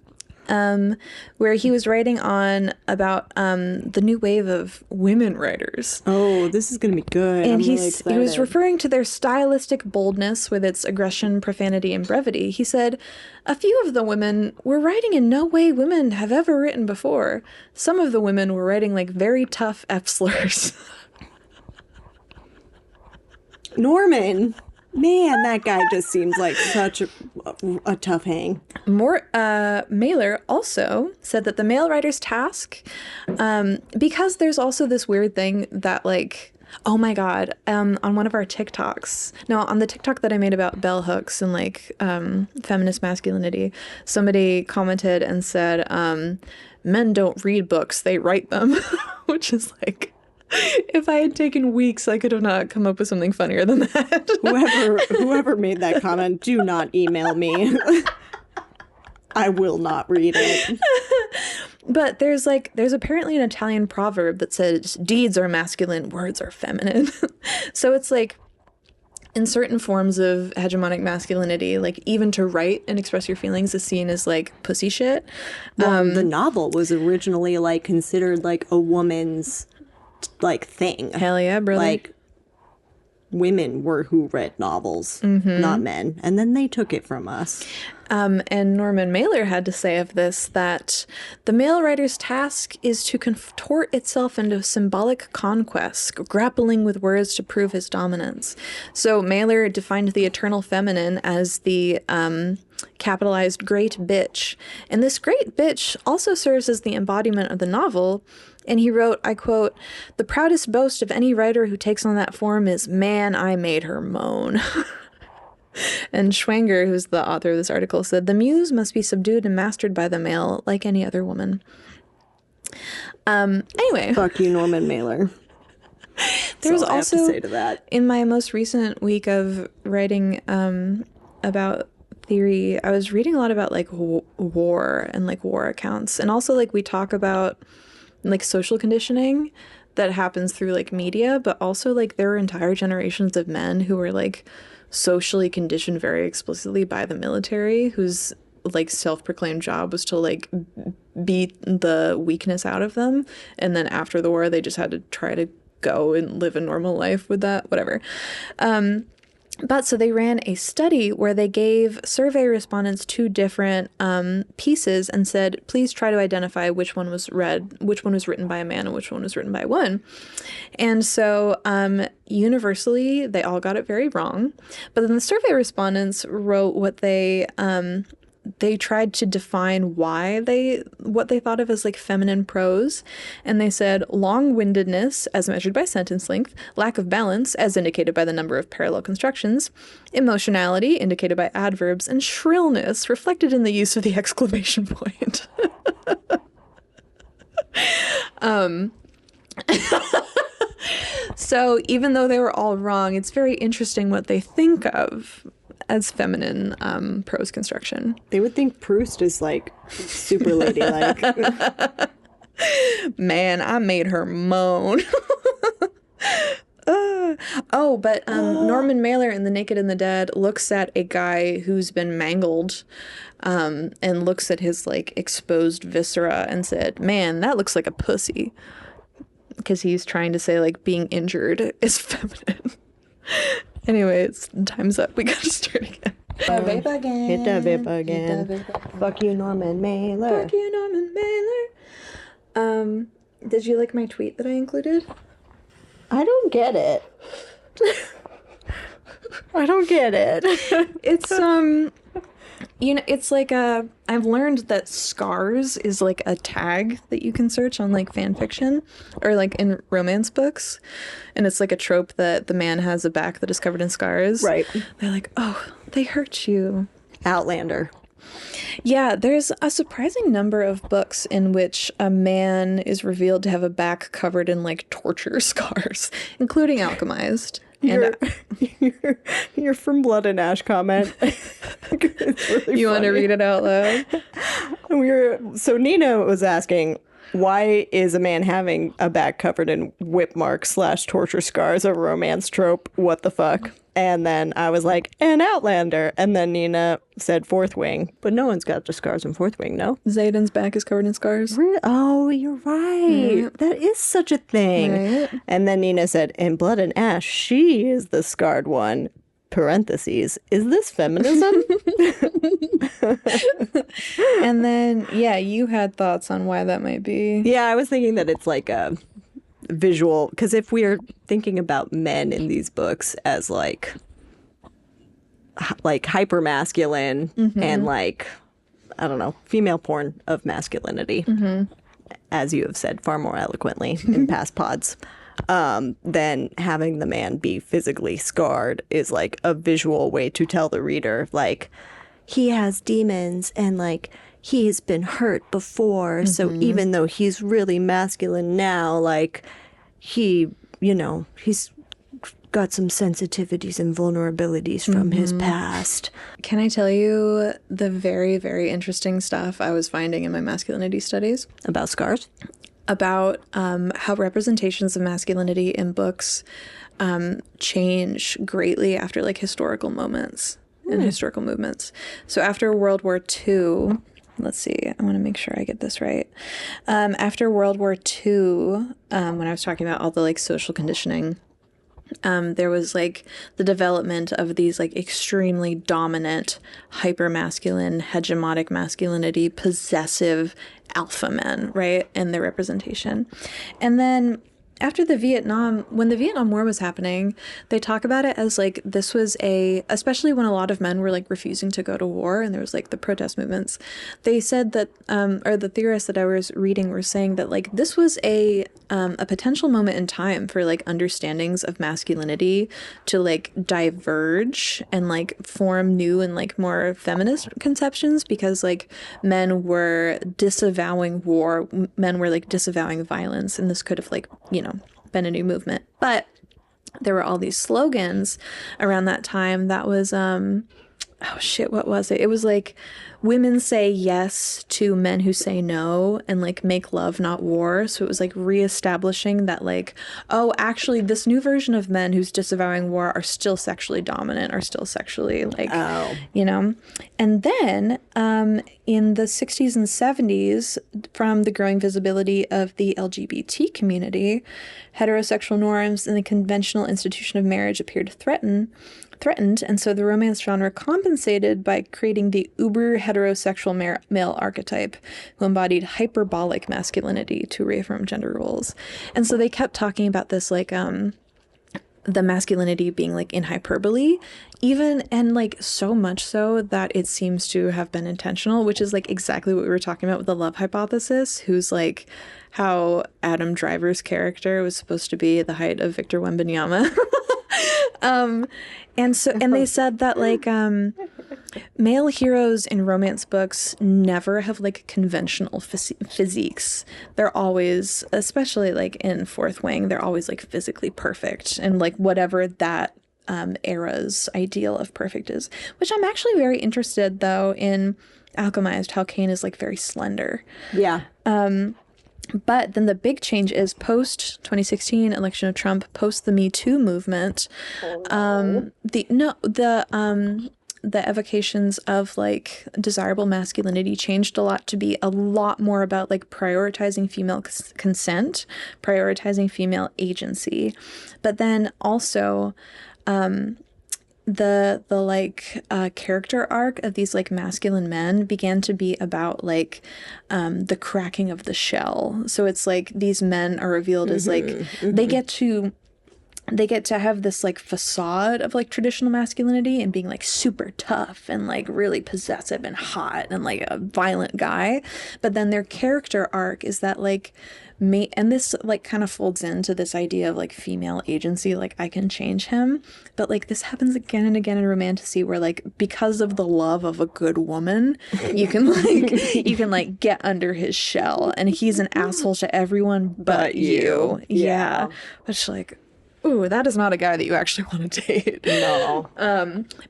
where he was writing on about the new wave of women writers. Oh, this is going to be good. And I'm he really excited. was referring to their stylistic boldness with its aggression, profanity, and brevity. He said, "A few of the women were writing in no way women have ever written before. Some of the women were writing like very tough F-slurs." Norman. Man, that guy just seems like such a tough hang. Mailer also said that the male writer's task, because there's also this weird thing that, like, oh my God, on one of our TikToks, no, on the TikTok that I made about bell hooks and like feminist masculinity, somebody commented and said, men don't read books, they write them, which is like, if I had taken weeks, I could have not come up with something funnier than that. Whoever made that comment, do not email me. I will not read it. But there's apparently an Italian proverb that says deeds are masculine, words are feminine. So it's like in certain forms of hegemonic masculinity, like even to write and express your feelings is seen as like pussy shit. Well, the novel was originally like considered like a woman's like thing. Hell yeah, brother. Like women were who read novels, not men. And then they took it from us. And Norman Mailer had to say of this that the male writer's task is to contort itself into symbolic conquest, grappling with words to prove his dominance. So Mailer defined the eternal feminine as the capitalized great bitch. And this great bitch also serves as the embodiment of the novel. And he wrote, I quote, "The proudest boast of any writer who takes on that form is, man, I made her moan." And Schwanger, who's the author of this article, said, "The muse must be subdued and mastered by the male, like any other woman." Anyway. Fuck you, Norman Mailer. There's all I also, have to say to that. in my most recent week of writing about theory, I was reading a lot about like war and like war accounts. And also like we talk about like social conditioning that happens through like media, but also like there are entire generations of men who were like socially conditioned very explicitly by the military, whose like self-proclaimed job was to like beat the weakness out of them, and then after the war they just had to try to go and live a normal life with that, whatever. But so they ran a study where they gave survey respondents two different pieces and said, please try to identify which one was written by a man and which one was written by a woman. And so universally, they all got it very wrong. But then the survey respondents wrote what they tried to define what they thought of as like feminine prose. And they said long-windedness as measured by sentence length, lack of balance as indicated by the number of parallel constructions, emotionality indicated by adverbs, and shrillness reflected in the use of the exclamation point. So even though they were all wrong, it's very interesting what they think of as feminine prose construction. They would think Proust is like super ladylike. Man, I made her moan. But Norman Mailer in The Naked and the Dead looks at a guy who's been mangled and looks at his like exposed viscera and said, man, that looks like a pussy. Because he's trying to say like being injured is feminine. Anyway, it's time's up. We gotta start again. Hit the vape again. Fuck you, Norman Mailer. Fuck you, Norman Mailer. Did you like my tweet that I included? I don't get it. I don't get it. It's it's like I've learned that scars is like a tag that you can search on like fan fiction or like in romance books, and it's like a trope that the man has a back that is covered in scars. Right. They're like, oh, they hurt you. Outlander. Yeah, there's a surprising number of books in which a man is revealed to have a back covered in like torture scars, including Alchemised. Your From Blood and Ash comment. Really you want to read it out loud? So Nina was asking, why is a man having a back covered in whip marks / torture scars a romance trope? What the fuck? And then I was like, an Outlander. And then Nina said Fourth Wing. But no one's got the scars in Fourth Wing, no? Xaden's back is covered in scars. Oh, you're right. That is such a thing. Right. And then Nina said, in Blood and Ash, she is the scarred one. Parentheses. Is this feminism? And then, yeah, you had thoughts on why that might be. Yeah, I was thinking that it's like a visual, because if we are thinking about men in these books as like like hyper masculine and like, I don't know, female porn of masculinity, as you have said far more eloquently in past pods. Then having the man be physically scarred is like a visual way to tell the reader, like, he has demons and like he's been hurt before. So even though he's really masculine now, like he, you know, he's got some sensitivities and vulnerabilities from his past. Can I tell you the very, very interesting stuff I was finding in my masculinity studies? About scars? About how representations of masculinity in books change greatly after like historical moments and historical movements. So after World War II, let's see, I want to make sure I get this right. After World War II, when I was talking about all the like social conditioning, there was like the development of these like extremely dominant, hyper-masculine, hegemonic masculinity, possessive alpha men, right? And their representation. And then after when the Vietnam War was happening, they talk about it as like this was especially when a lot of men were like refusing to go to war and there was like the protest movements. They said that, or the theorists that I was reading were saying that like this was a potential moment in time for like understandings of masculinity to like diverge and like form new and like more feminist conceptions, because like men were disavowing war, men were like disavowing violence, and this could have like, you know, been a new movement. But there were all these slogans around that time that was what was it? It was like, women say yes to men who say no, and like make love, not war. So it was like reestablishing that like, oh, actually this new version of men who's disavowing war are still sexually dominant, are still sexually like, you know. And then in the 60s and 70s, from the growing visibility of the LGBT community, heterosexual norms and the conventional institution of marriage appeared threatened, and so the romance genre compensated by creating the uber heterosexual male archetype who embodied hyperbolic masculinity to reaffirm gender roles. And so they kept talking about this like the masculinity being like in hyperbole, even, and like so much so that it seems to have been intentional, which is like exactly what we were talking about with the love hypothesis, who's like how Adam Driver's character was supposed to be the height of Victor Wembanyama. And they said that like male heroes in romance books never have like conventional physiques. They're always, especially like in Fourth Wing, they're always like physically perfect, and like whatever that era's ideal of perfect is. Which I'm actually very interested though in Alchemised, how Cain is like very slender. Yeah. But then the big change is post 2016 election of Trump, post the Me Too movement. The evocations of like desirable masculinity changed a lot to be a lot more about like prioritizing female consent, prioritizing female agency, but then also the character arc of these like masculine men began to be about like the cracking of the shell. So it's like these men are revealed as like they get to have this like facade of like traditional masculinity and being like super tough and like really possessive and hot and like a violent guy, but then their character arc is that like and this like kind of folds into this idea of like female agency, like I can change him, but like this happens again and again in Romantasy, where like because of the love of a good woman, you can like get under his shell, and he's an asshole to everyone but you. Yeah. Which like, ooh, that is not a guy that you actually want to date. No.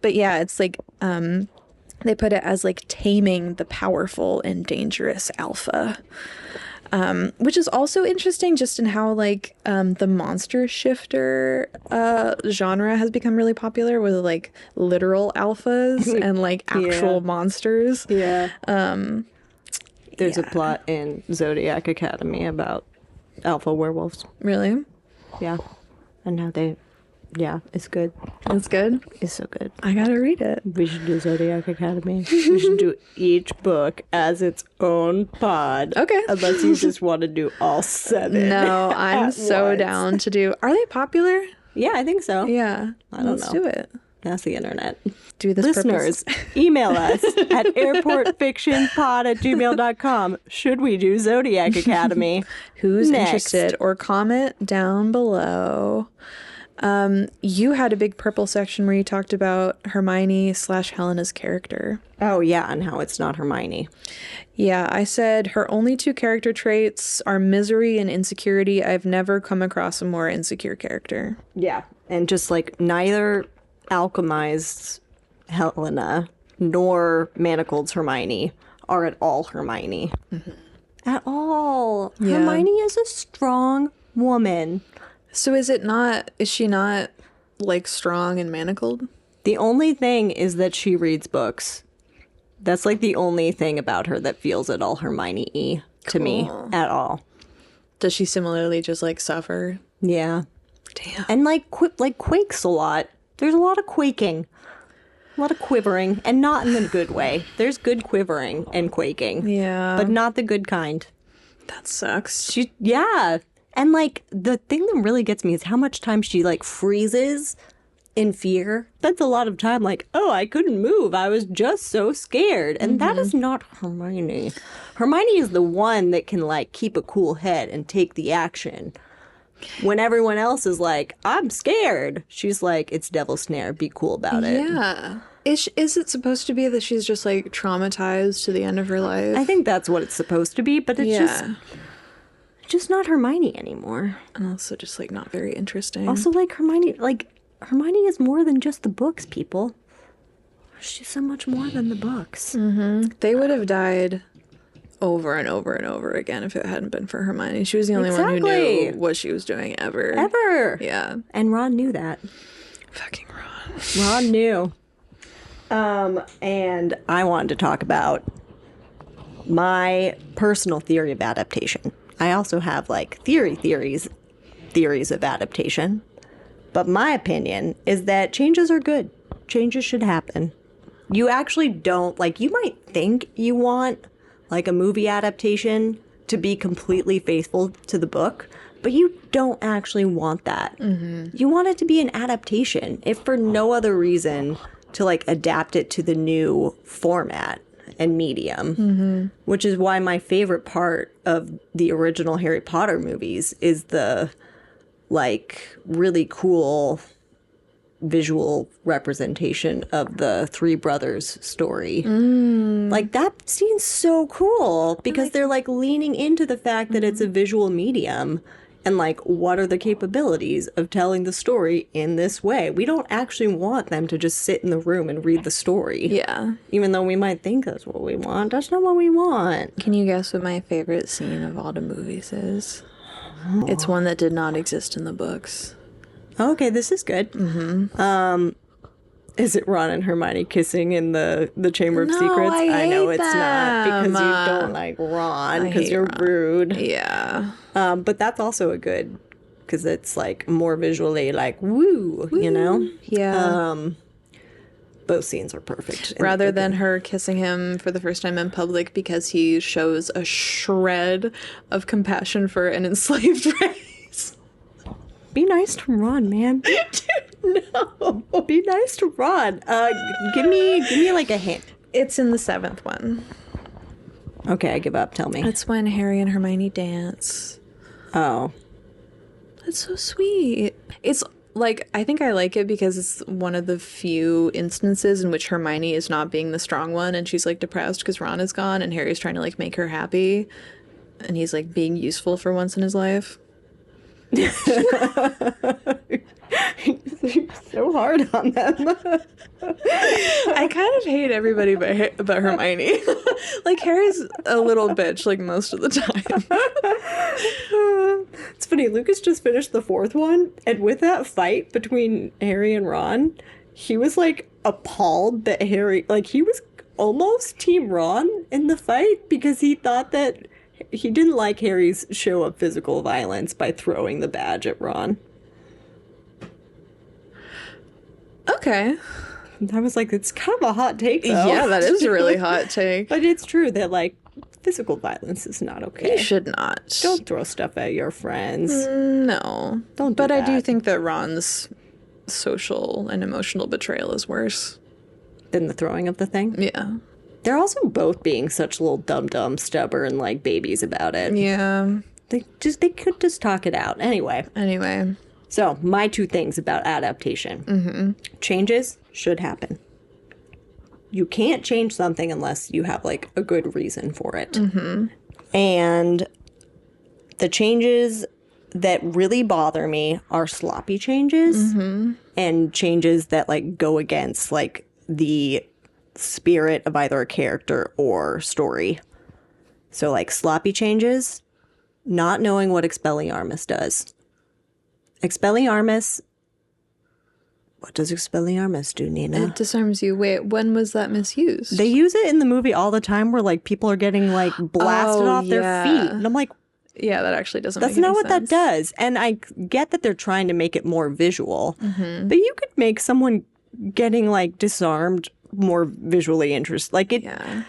But yeah, it's like they put it as like taming the powerful and dangerous alpha. Which is also interesting just in how like the monster shifter genre has become really popular with like literal alphas and like actual monsters. Yeah. There's a plot in Zodiac Academy about alpha werewolves. Really? Yeah. And how it's good. It's good? It's so good. I gotta read it. We should do Zodiac Academy. We should do each book as its own pod. Okay. Unless you just want to do all 7. No, I'm so down to do. Are they popular? Yeah, I think so. Yeah. I don't know. Let's do it. That's the internet. Do this Listeners, email us at airportfictionpod@gmail.com. Should we do Zodiac Academy? Who's Next. interested? Or comment down below. You had a big purple section where you talked about Hermione/Helena's character. Oh, yeah, and how it's not Hermione. Yeah, I said her only two character traits are misery and insecurity. I've never come across a more insecure character. Yeah, and just like neither Alchemized Helena nor Manacled's Hermione are at all Hermione. Mm-hmm. At all. Yeah. Hermione is a strong woman. So is she not like strong and manacled? The only thing is that she reads books. That's like the only thing about her that feels at all Hermione-y to me at all. Does she similarly just like suffer? Yeah. Damn. And like quakes a lot. There's a lot of quaking. A lot of quivering, and not in the good way. There's good quivering and quaking. Yeah. But not the good kind. That sucks. Yeah. And like the thing that really gets me is how much time she like freezes in fear. That's a lot of time like, oh, I couldn't move. I was just so scared. And that is not Hermione. Hermione is the one that can like keep a cool head and take the action. When everyone else is like, I'm scared, she's like, it's Devil's Snare. Be cool about it. Yeah. Is it supposed to be that she's just like traumatized to the end of her life? I think that's what it's supposed to be, but it's just not Hermione anymore. And also just like not very interesting. Also, like Hermione is more than just the books, people. She's so much more than the books. Mm-hmm. They would have died over and over and over again if it hadn't been for Hermione. She was the only one who knew what she was doing ever. Yeah. And Ron knew that. Fucking Ron. Ron knew. And I wanted to talk about my personal theory of adaptation. I also have like theories of adaptation. But my opinion is that changes are good. Changes should happen. You actually don't, like, you might think you want like a movie adaptation to be completely faithful to the book, but you don't actually want that. Mm-hmm. You want it to be an adaptation, if for no other reason to like adapt it to the new format and medium, which is why my favorite part of the original Harry Potter movies is the like really cool visual representation of the three brothers story. Like that scene's so cool because they're like leaning into the fact that it's a visual medium and like what are the capabilities of telling the story in this way. We don't actually want them to just sit in the room and read the story. Yeah. Even though we might think that's what we want, that's not what we want. Can you guess what my favorite scene of all the movies is? It's one that did not exist in the books. Okay, this is good. Is it Ron and Hermione kissing in the Chamber of Secrets? I know hate it's not because them. you don't like Ron because you're Ron. rude. Yeah. But that's also a good because it's like more visually like woo, you know? Yeah. Both scenes are perfect. Rather than her kissing him for the first time in public because he shows a shred of compassion for an enslaved race. Be nice to Ron, man. No. Be nice to Ron. Give me like a hint. It's in the 7th one. Okay, I give up. Tell me. That's when Harry and Hermione dance. Oh. That's so sweet. It's like, I think I like it because it's one of the few instances in which Hermione is not being the strong one and she's like depressed because Ron is gone and Harry's trying to like make her happy and he's like being useful for once in his life. You're so hard on them. I kind of hate everybody but Hermione. Like Harry's a little bitch like most of the time. It's funny, Lucas just finished the 4th one, and with that fight between Harry and Ron, he was like appalled that Harry, like he was almost Team Ron in the fight because he thought that he didn't like Harry's show of physical violence by throwing the badge at Ron. Okay. I was like, it's kind of a hot take, though. Yeah, that is a really hot take. But it's true that, like, physical violence is not okay. You should not. Don't throw stuff at your friends. No. Don't do But that. I do think that Ron's social and emotional betrayal is worse than the throwing of the thing. Yeah. They're also both being such little dumb, stubborn, like babies about it. Yeah. They could just talk it out. Anyway. So, my 2 things about adaptation. Mm-hmm. Changes should happen. You can't change something unless you have, like, a good reason for it. Mm-hmm. And the changes that really bother me are sloppy changes and changes that, like, go against, like, the spirit of either a character or story. So, like, sloppy changes, not knowing what Expelliarmus does. Expelliarmus... What does Expelliarmus do, Nina? It disarms you. Wait, when was that misused? They use it in the movie all the time where, like, people are getting, like, blasted off their feet. And I'm like... Yeah, that actually doesn't make any sense. That's not what that does. And I get that they're trying to make it more visual. Mm-hmm. But you could make someone getting, like, disarmed more visually interesting. Like, it... Yeah.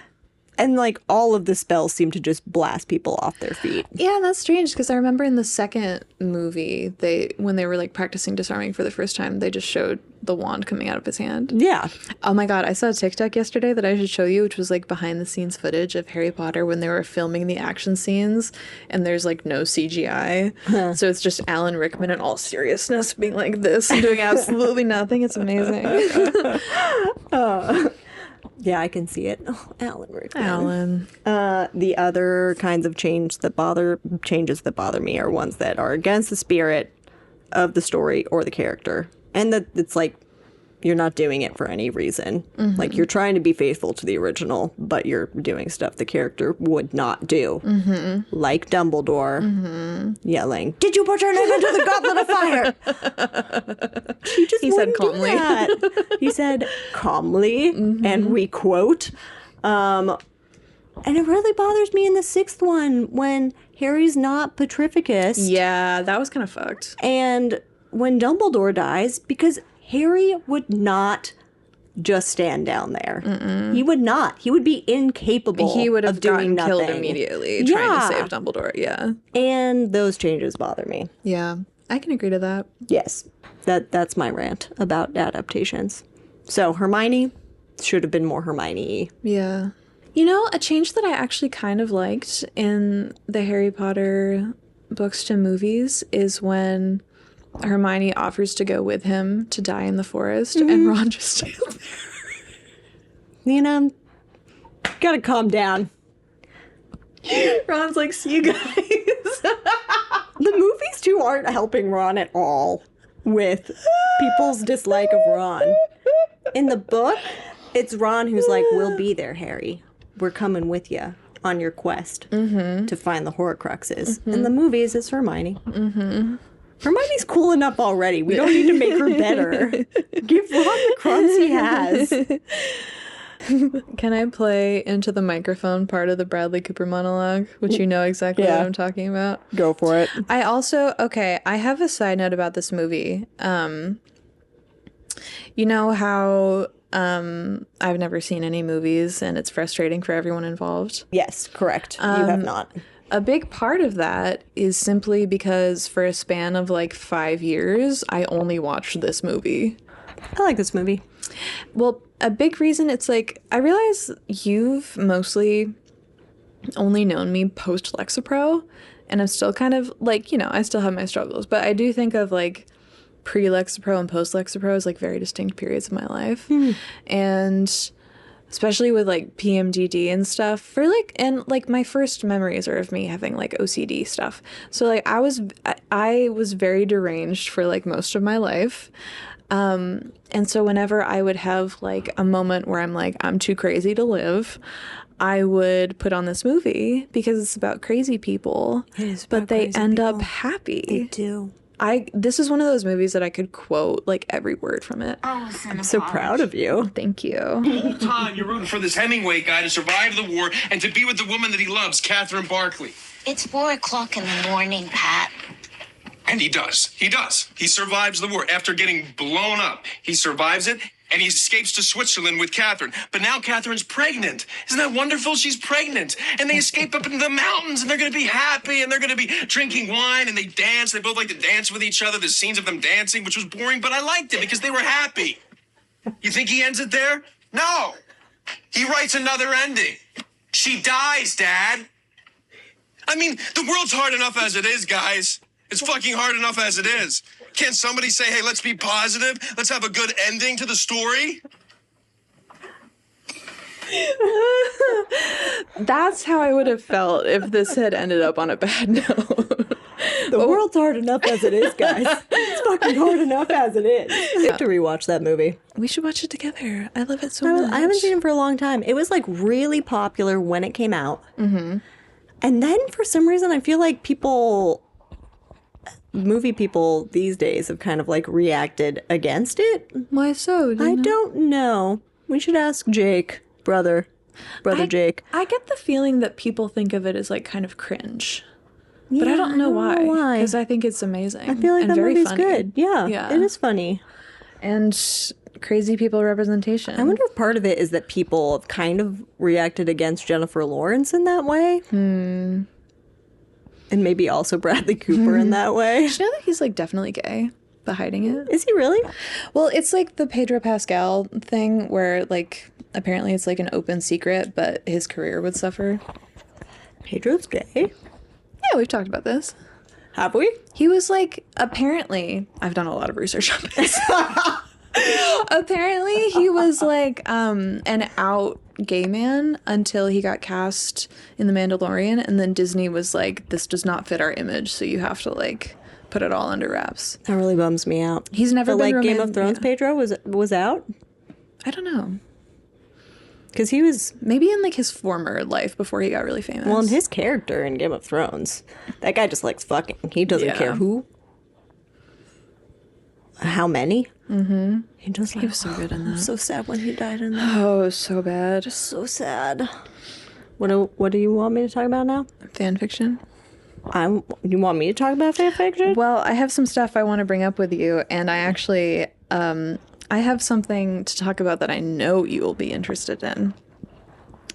And, like, all of the spells seem to just blast people off their feet. Yeah, that's strange, because I remember in the second movie, when they were, like, practicing disarming for the first time, they just showed the wand coming out of his hand. Yeah. Oh my god, I saw a TikTok yesterday that I should show you, which was, like, behind-the-scenes footage of Harry Potter when they were filming the action scenes, and there's, like, no CGI. Huh. So it's just Alan Rickman in all seriousness being like this and doing absolutely nothing. It's amazing. Yeah, I can see it. Oh, Alan Rickman. Alan. The other kinds of changes that bother me are ones that are against the spirit of the story or the character. And that it's like, you're not doing it for any reason. Mm-hmm. Like, you're trying to be faithful to the original, but you're doing stuff the character would not do. Mm-hmm. Like Dumbledore yelling, "Did you put your name into the goblet of fire?" He said calmly. He said calmly, and we quote. And it really bothers me in the 6th one when Harry's not Petrificus. Yeah, that was kind of fucked. And when Dumbledore dies, because Harry would not just stand down there. Mm-mm. He would not. He would be incapable. He would have doing gotten killed immediately trying to save Dumbledore. Yeah. And those changes bother me. Yeah, I can agree to that. Yes. That's my rant about adaptations. So Hermione should have been more Hermione-y. Yeah. You know, a change that I actually kind of liked in the Harry Potter books to movies is when Hermione offers to go with him to die in the forest, and Ron just stays there. Nina, gotta calm down. Ron's like, "See you guys." The movies, too, aren't helping Ron at all with people's dislike of Ron. In the book, it's Ron who's like, "We'll be there, Harry. We're coming with you on your quest to find the Horcruxes." In the movies, it's Hermione. Hermione's cool enough already. We don't need to make her better. Give Ron the crumbs he has. Can I play into the microphone part of the Bradley Cooper monologue, which you know exactly what I'm talking about? Go for it. I have a side note about this movie. You know how I've never seen any movies and it's frustrating for everyone involved? Yes, correct. You have not. A big part of that is simply because for a span of like 5 years, I only watched this movie. I like this movie. Well, a big reason, it's like, I realize you've mostly only known me post Lexapro, and I'm still kind of like, you know, I still have my struggles, but I do think of like pre-Lexapro and post-Lexapro as like very distinct periods of my life. And especially with like PMDD and stuff, for like, and like my first memories are of me having like OCD stuff. So like I was very deranged for like most of my life. And so whenever I would have like a moment where I'm like, I'm too crazy to live, I would put on this movie because it's about crazy people, but they end up happy. They do. This is one of those movies that I could quote like every word from it. I'm so proud of you. Thank you. The whole time you're rooting for this Hemingway guy to survive the war and to be with the woman that he loves, Catherine Barkley. It's 4:00 in the morning, Pat. And he does. He does. He survives the war after getting blown up. He survives it, And he escapes to Switzerland with Catherine. But now Catherine's pregnant. Isn't that wonderful? She's pregnant. And they escape up into the mountains, and they're going to be happy, and they're going to be drinking wine, and they dance. They both like to dance with each other. There's scenes of them dancing, which was boring, but I liked it because they were happy. You think he ends it there? No. He writes another ending. She dies, Dad. I mean, the world's hard enough as it is, guys. It's fucking hard enough as it is. Can't somebody say, hey, let's be positive? Let's have a good ending to the story? That's how I would have felt if this had ended up on a bad note. The world's hard enough as it is, guys. It's fucking hard enough as it is. I have to rewatch that movie. We should watch it together. I love it so much. I haven't seen it for a long time. It was like really popular when it came out. Mm-hmm. And then for some reason, I feel like movie people these days have kind of like reacted against it. Why so? I don't know. We should ask Jake, brother Jake. I get the feeling that people think of it as like kind of cringe. But I don't know why. Because I think it's amazing. I feel like and that very movie's funny. good. Yeah, it is funny. And crazy people representation. I wonder if part of it is that people have kind of reacted against Jennifer Lawrence in that way. And maybe also Bradley Cooper in that way. Did you know that he's like definitely gay, but hiding it? Is he really? Well, it's like the Pedro Pascal thing where like apparently it's like an open secret, but his career would suffer. Pedro's gay? Yeah, we've talked about this. Have we? He was like, apparently, I've done a lot of research on this. Apparently, he was like an out gay man until he got cast in The Mandalorian, and then Disney was like, this does not fit our image, so you have to like put it all under wraps. That really bums me out. He's never been like Game of Thrones. Pedro was out. I don't know. Because he was... Maybe in, like, his former life before he got really famous. Well, in his character in Game of Thrones, that guy just likes fucking. He doesn't care who. How many. Mm-hmm. He was so good in that. I'm so sad when he died in that. Oh, so bad. Just so sad. What do you want me to talk about now? Fan fiction? You want me to talk about fan fiction? Well, I have some stuff I want to bring up with you, and I actually... I have something to talk about that I know you will be interested in.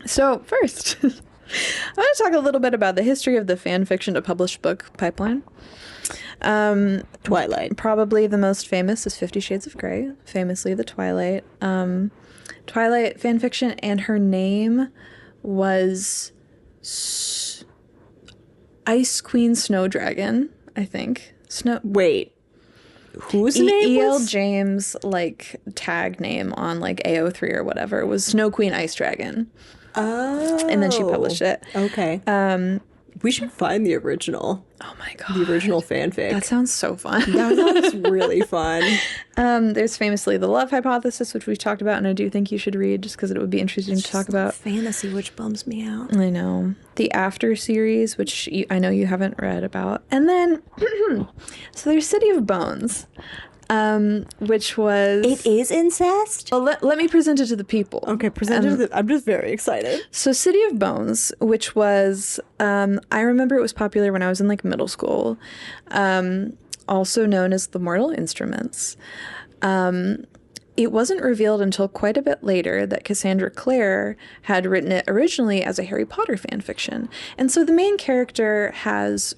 So first, I want to talk a little bit about the history of the fan fiction to published book pipeline. Twilight. Probably the most famous is 50 Shades of Grey, famously the Twilight. Twilight fan fiction, and her name was Ice Queen Snow Dragon, I think. Wait. Whose name E.L. was? James, like, tag name on, like, AO3 or whatever was Snow Queen Ice Dragon. Oh. And then she published it. Okay. We should find the original. Oh, my God. The original fanfic. That sounds so fun. That sounds really fun. There's famously The Love Hypothesis, which we've talked about, and I do think you should read just because it would be interesting to talk about. Fantasy, which bums me out. I know. The After series, which I know you haven't read about. And then, so there's City of Bones, which was... It is incest? Well, let me present it to the people. Okay, present it to the... I'm just very excited. So City of Bones, which was... I remember it was popular when I was in, like, middle school. Also known as The Mortal Instruments. It wasn't revealed until quite a bit later that Cassandra Clare had written it originally as a Harry Potter fan fiction. And so the main character has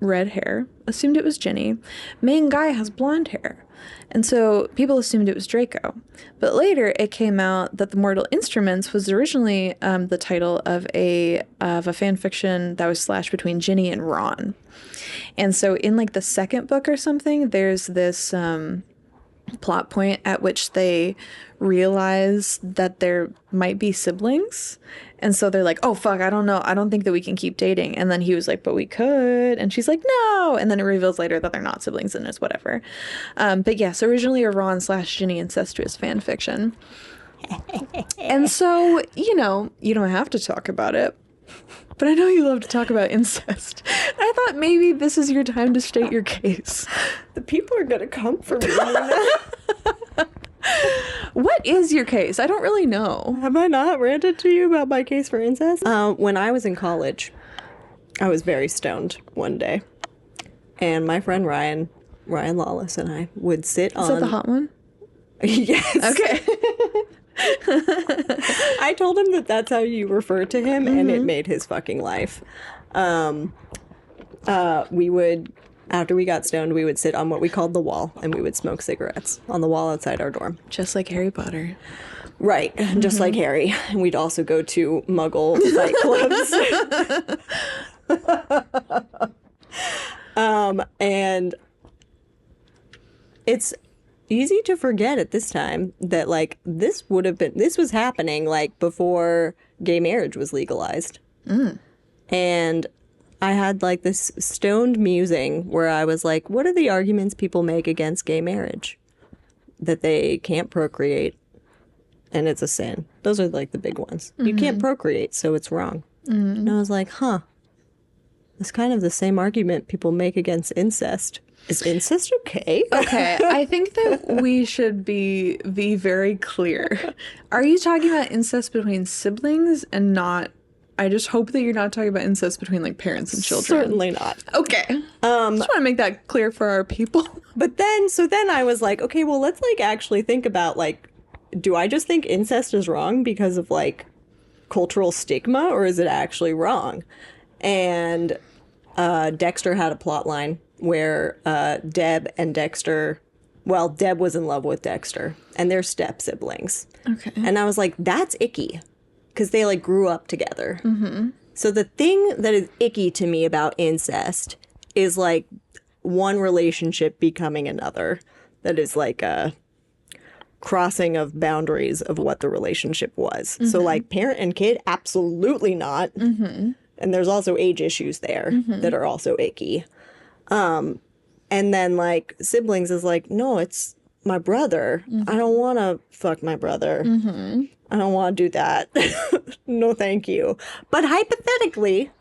red hair, assumed it was Ginny. Main guy has blonde hair. And so people assumed it was Draco. But later it came out that The Mortal Instruments was originally the title of a fan fiction that was slashed between Ginny and Ron. And so in like the second book or something, there's this plot point at which they realize that there might be siblings. And so they're like, oh, fuck, I don't know. I don't think that we can keep dating. And then he was like, but we could. And she's like, no. And then it reveals later that they're not siblings and it's whatever. But yes, originally a Ron/Ginny incestuous fan fiction. And so, you know, you don't have to talk about it. But I know you love to talk about incest. I thought maybe this is your time to state your case. The people are going to come for me. What is your case? I don't really know. Have I not ranted to you about my case for incest? When I was in college, I was very stoned one day. And my friend Ryan Lawless and I would sit on... Is that the hot one? Yes. Okay. I told him that that's how you refer to him, and it made his fucking life. We would, after we got stoned, we would sit on what we called the wall, and we would smoke cigarettes on the wall outside our dorm. Just like Harry Potter. Right, just like Harry. And we'd also go to Muggle fight clubs. And it's easy to forget at this time that, like, this was happening, like, before gay marriage was legalized. And I had, like, this stoned musing where I was like, what are the arguments people make against gay marriage? That they can't procreate, and it's a sin. Those are, like, the big ones. You can't procreate, so it's wrong. And I was like, it's kind of the same argument people make against incest. Is incest okay? Okay, I think that we should be very clear. Are you talking about incest between siblings and not... I just hope that you're not talking about incest between, like, parents and children. Certainly not. Okay. Just want to make that clear for our people. But then I was like, okay, well, let's, like, actually think about, like, do I just think incest is wrong because of, like, cultural stigma, or is it actually wrong? And Dexter had a plot line where Deb and Dexter, well, Deb was in love with Dexter, and they're step siblings. Okay. And I was like, that's icky, because they, like, grew up together. So the thing that is icky to me about incest is, like, one relationship becoming another. That is, like, a crossing of boundaries of what the relationship was. So, like, parent and kid, absolutely not. And there's also age issues there that are also icky. And then, like, siblings is like, no, it's my brother. I don't want to fuck my brother. I don't want to do that. No, thank you. But hypothetically,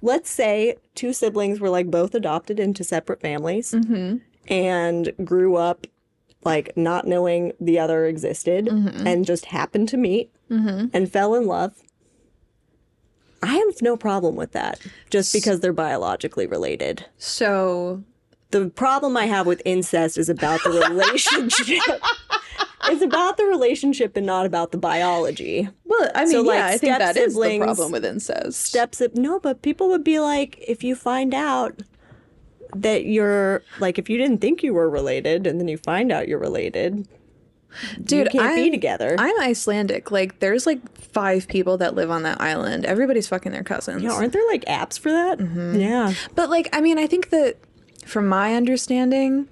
let's say two siblings were, like, both adopted into separate families and grew up, like, not knowing the other existed and just happened to meet and fell in love. I have no problem with that, just because they're biologically related. So the problem I have with incest is about the relationship. It's about the relationship and not about the biology. Well, I mean, So, like, yeah, I think that is the step-siblings- problem with incest. No, but people would be like, if you find out that you're, like, if you didn't think you were related and then you find out you're related, Dude, you can't be together. I'm Icelandic. Like, there's, like, 5 people that live on that island. Everybody's fucking their cousins. Yeah, aren't there, like, apps for that? Yeah. But, like, I mean, I think that from my understanding,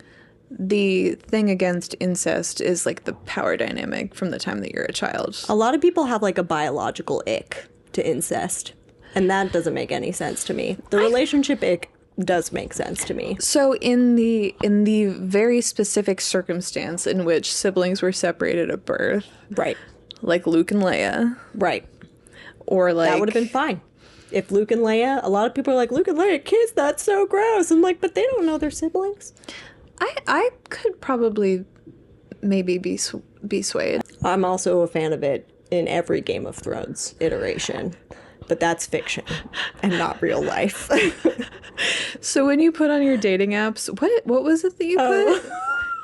the thing against incest is, like, the power dynamic from the time that you're a child. A lot of people have, like, a biological ick to incest, and that doesn't make any sense to me. The relationship ick does make sense to me. So in the very specific circumstance in which siblings were separated at birth, Right. like Luke and Leia, Right. or like That would have been fine. If Luke and Leia, a lot of people are like, Luke and Leia kiss, that's so gross. I'm like, but they don't know they're siblings. I could probably maybe be swayed. I'm also a fan of it in every Game of Thrones iteration. But that's fiction and not real life. So when you put on your dating apps, what was it that you put?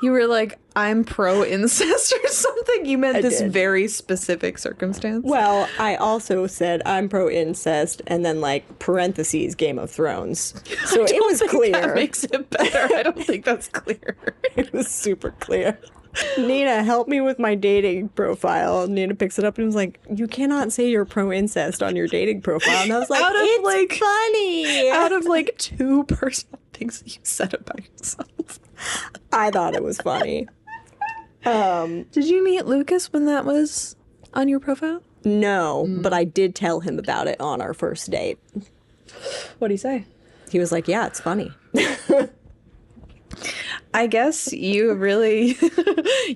You were like, I'm pro incest or something? You meant this did. very specific circumstance? Well, I also said I'm pro incest and then, like, parentheses Game of Thrones. So it was clear. That makes it better. I don't think that's clear. It was super clear. Nina, help me with my dating profile. Nina picks it up and was like, you cannot say you're pro incest on your dating profile. And I was like, it's funny. Out of like 2 personal things that you said about yourself. I thought it was funny. Did you meet Lucas when that was on your profile? No, but I did tell him about it on our first date. What'd he say? He was like, yeah, it's funny. I guess you really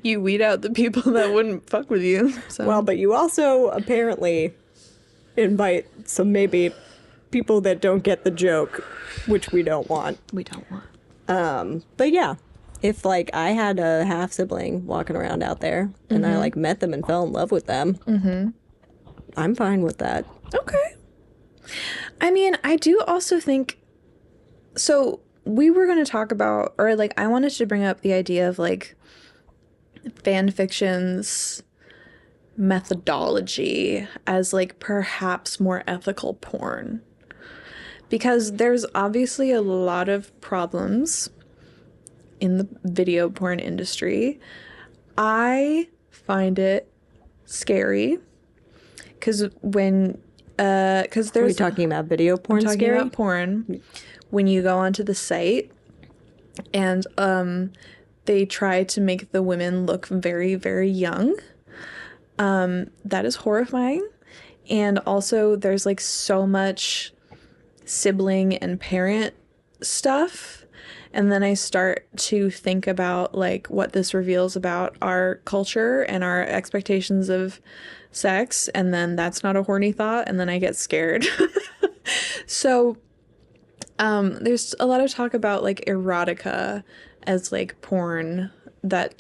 you weed out the people that wouldn't fuck with you. So. Well, but you also apparently invite some maybe people that don't get the joke, which we don't want. We don't want. But yeah, if like I had a half sibling walking around out there and I like met them and fell in love with them, I'm fine with that. Okay. I mean, I do also think so. We were going to talk about, or like, I wanted to bring up the idea of like fan fiction's methodology as like perhaps more ethical porn, because there's obviously a lot of problems in the video porn industry. I find it scary because there's... Are we talking about video porn? I'm talking scary? about porn. When you go onto the site and they try to make the women look very, very young. That is horrifying. And also there's like so much sibling and parent stuff. And then I start to think about like what this reveals about our culture and our expectations of sex. And then that's not a horny thought. And then I get scared. So there's a lot of talk about like erotica as like porn that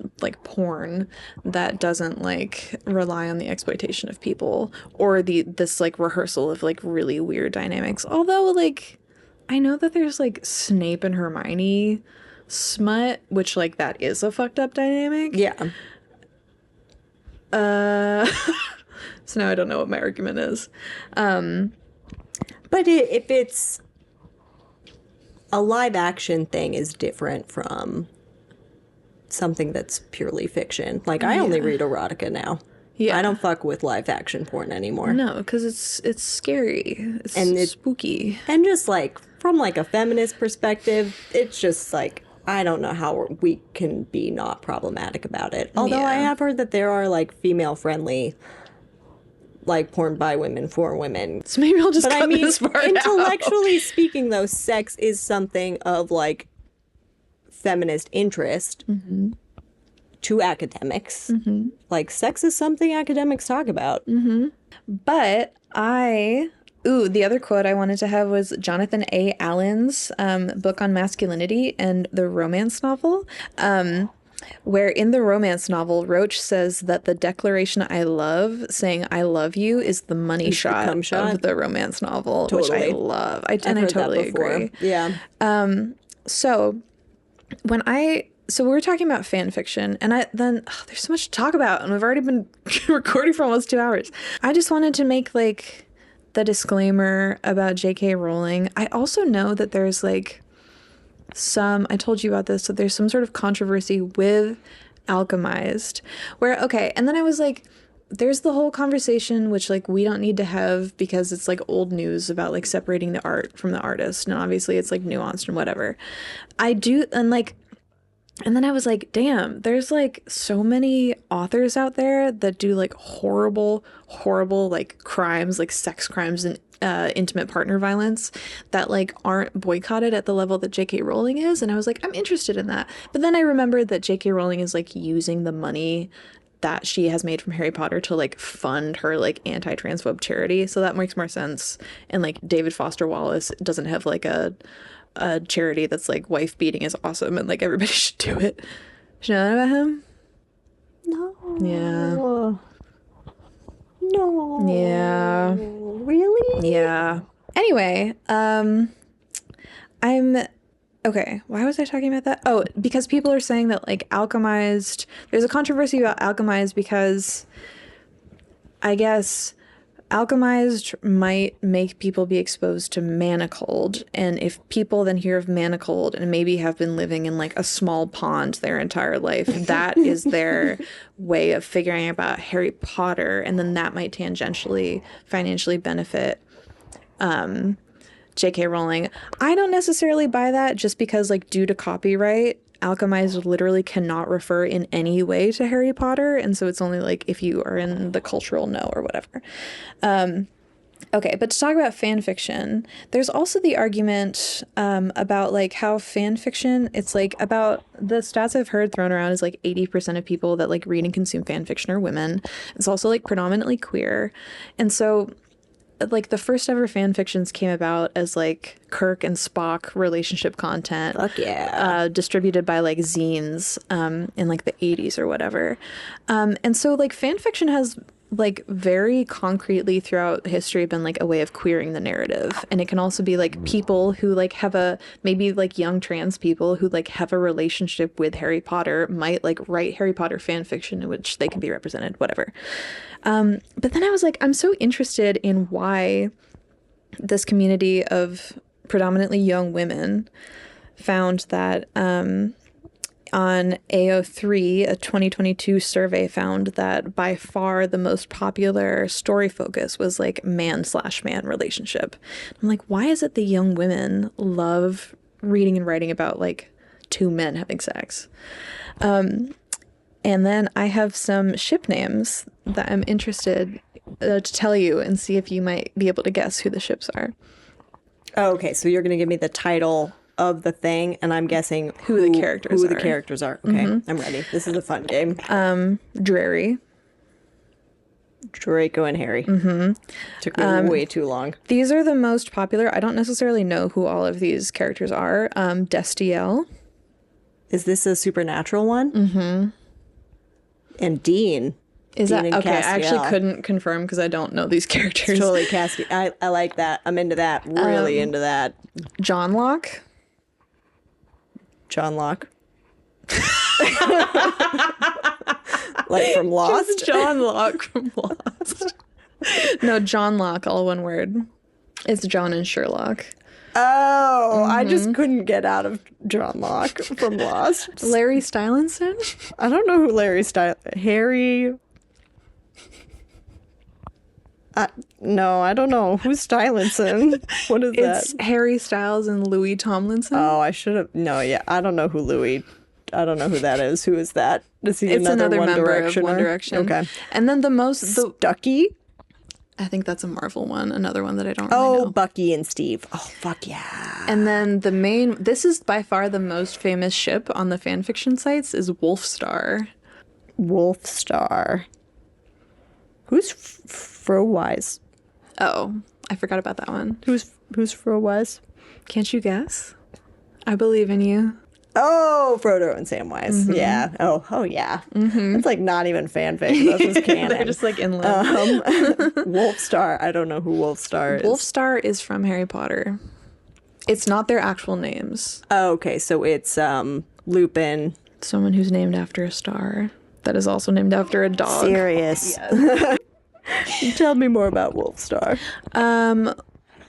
doesn't like rely on the exploitation of people or this like rehearsal of like really weird dynamics. Although like I know that there's like Snape and Hermione smut, which like that is a fucked up dynamic. Yeah. So now I don't know what my argument is. But if it's a live action thing is different from something that's purely fiction. Like I only read erotica now. Yeah. I don't fuck with live action porn anymore. No, because it's scary. It's spooky. And just like from like a feminist perspective, it's just like I don't know how we can be not problematic about it. Although I have heard that there are like female friendly like porn by women for women. So maybe I'll just cut this part intellectually out. speaking though, sex is something of like feminist interest to academics. Like sex is something academics talk about. But the other quote I wanted to have was Jonathan A. Allen's book on masculinity and the romance novel. Where in the romance novel, Roach says that the declaration I love, saying I love you, is the money shot of the romance novel, which I love. I totally agree. Yeah. So we were talking about fan fiction, and there's so much to talk about, and we've already been recording for almost 2 hours. I just wanted to make like the disclaimer about J.K. Rowling. I also know that there's like I told you about this, so there's some sort of controversy with Alchemized, where, okay, and then I was like, there's the whole conversation, which like we don't need to have because it's like old news about like separating the art from the artist, and obviously it's like nuanced and whatever. And then I was like, damn, there's like so many authors out there that do like horrible like crimes, like sex crimes and intimate partner violence that like aren't boycotted at the level that J.K. Rowling is. And I was like, I'm interested in that. But then I remembered that J.K. Rowling is like using the money that she has made from Harry Potter to like fund her like anti-transphobe charity. So that makes more sense. And like David Foster Wallace doesn't have like a charity that's like wife beating is awesome and like everybody should do it. Did you know that about him? No. Yeah. No. Yeah. Really? Yeah. Anyway, okay, why was I talking about that? Oh, because people are saying that like Alchemized, there's a controversy about Alchemized because I guess Alchemized might make people be exposed to manacled, and if people then hear of manacled and maybe have been living in like a small pond their entire life, that is their way of figuring out about Harry Potter, and then that might tangentially financially benefit J.K. Rowling. I don't necessarily buy that, just because like due to copyright, Alchemized literally cannot refer in any way to Harry Potter, and so it's only like if you are in the cultural know or whatever. Okay, but to talk about fan fiction, there's also the argument about like how fan fiction, it's like about the stats I've heard thrown around is like 80% of people that like read and consume fan fiction are women. It's also like predominantly queer, and so like the first ever fan fictions came about as like Kirk and Spock relationship content. Fuck yeah. Distributed by like zines in like the 80s or whatever. And so like fan fiction has like very concretely throughout history been like a way of queering the narrative. And it can also be like people who like have a, maybe like young trans people who like have a relationship with Harry Potter might like write Harry Potter fan fiction in which they can be represented, whatever. But then I was like, I'm so interested in why this community of predominantly young women found that on AO3, a 2022 survey found that by far the most popular story focus was like man/man relationship. I'm like, why is it the young women love reading and writing about like two men having sex? And then I have some ship names that I'm interested to tell you and see if you might be able to guess who the ships are. Oh, okay, so you're going to give me the title of the thing, and I'm guessing who the characters are. the characters are. Okay, I'm ready. This is a fun game. Drary. Draco and Harry. Took me way too long. These are the most popular. I don't necessarily know who all of these characters are. Destiel. Is this a supernatural one? And Dean. Is that Dean and okay? I actually Castiel. couldn't confirm because I don't know these characters. Totally Castiel. I like that. I'm into that. Really into that. John Locke. John Locke. Like from Lost. John Locke from Lost. No, John Locke, all one word. It's John and Sherlock. Oh, I just couldn't get out of John Locke from Lost. Larry Stylinson? I don't know who Harry. No, I don't know. Who's Stylinson? What is It's that? Harry Styles and Louis Tomlinson. Oh, I should have. No, yeah. I don't know who I don't know who that is. Who is that? Is he It's another One member of Directioner? One Direction. Okay. And then the Stucky? I think that's a Marvel one, another one that I don't really Oh, know. Bucky and Steve. Oh, fuck yeah. And then this is by far the most famous ship on the fanfiction sites is Wolfstar. Wolfstar. Who's Frowise? Oh, I forgot about that one. Who's Frowise? Can't you guess? I believe in you. Oh, Frodo and Samwise. Yeah. Oh yeah. It's like not even fanfic. That's just canon. They're just like in love. Wolfstar. I don't know who Wolfstar is. Wolfstar is from Harry Potter. It's not their actual names. Oh, okay, so it's Lupin. Someone who's named after a star that is also named after a dog. Serious. Tell me more about Wolfstar.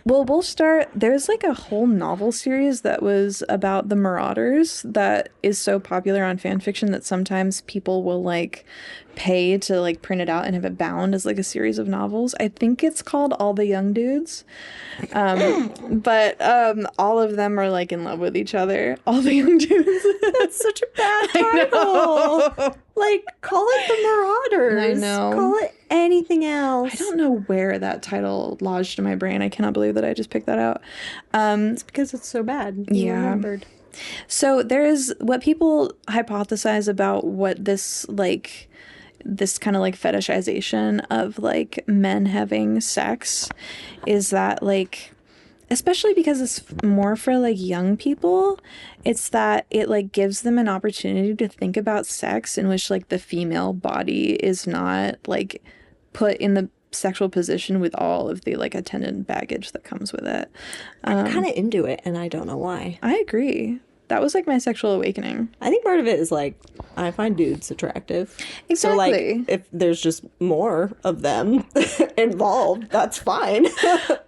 Well, Wolfstar, there's like a whole novel series that was about the Marauders that is so popular on fanfiction that sometimes people will like pay to like print it out and have it bound as like a series of novels. I think it's called All the Young Dudes. But all of them are like in love with each other. All the Young Dudes. That's such a bad title. Like, call it the Marauders. I know. Call it anything else. I don't know where that title lodged in my brain. I cannot believe that I just picked that out. It's because it's so bad. You remembered. So there is what people hypothesize about what this kind of like fetishization of like men having sex is that like, especially because it's more for like young people, it's that it like gives them an opportunity to think about sex in which like the female body is not like put in the sexual position with all of the like attendant baggage that comes with it. I'm kind of into it, and I don't know why. I agree. That was like my sexual awakening. I think part of it is like, I find dudes attractive. Exactly. So like, if there's just more of them involved, that's fine.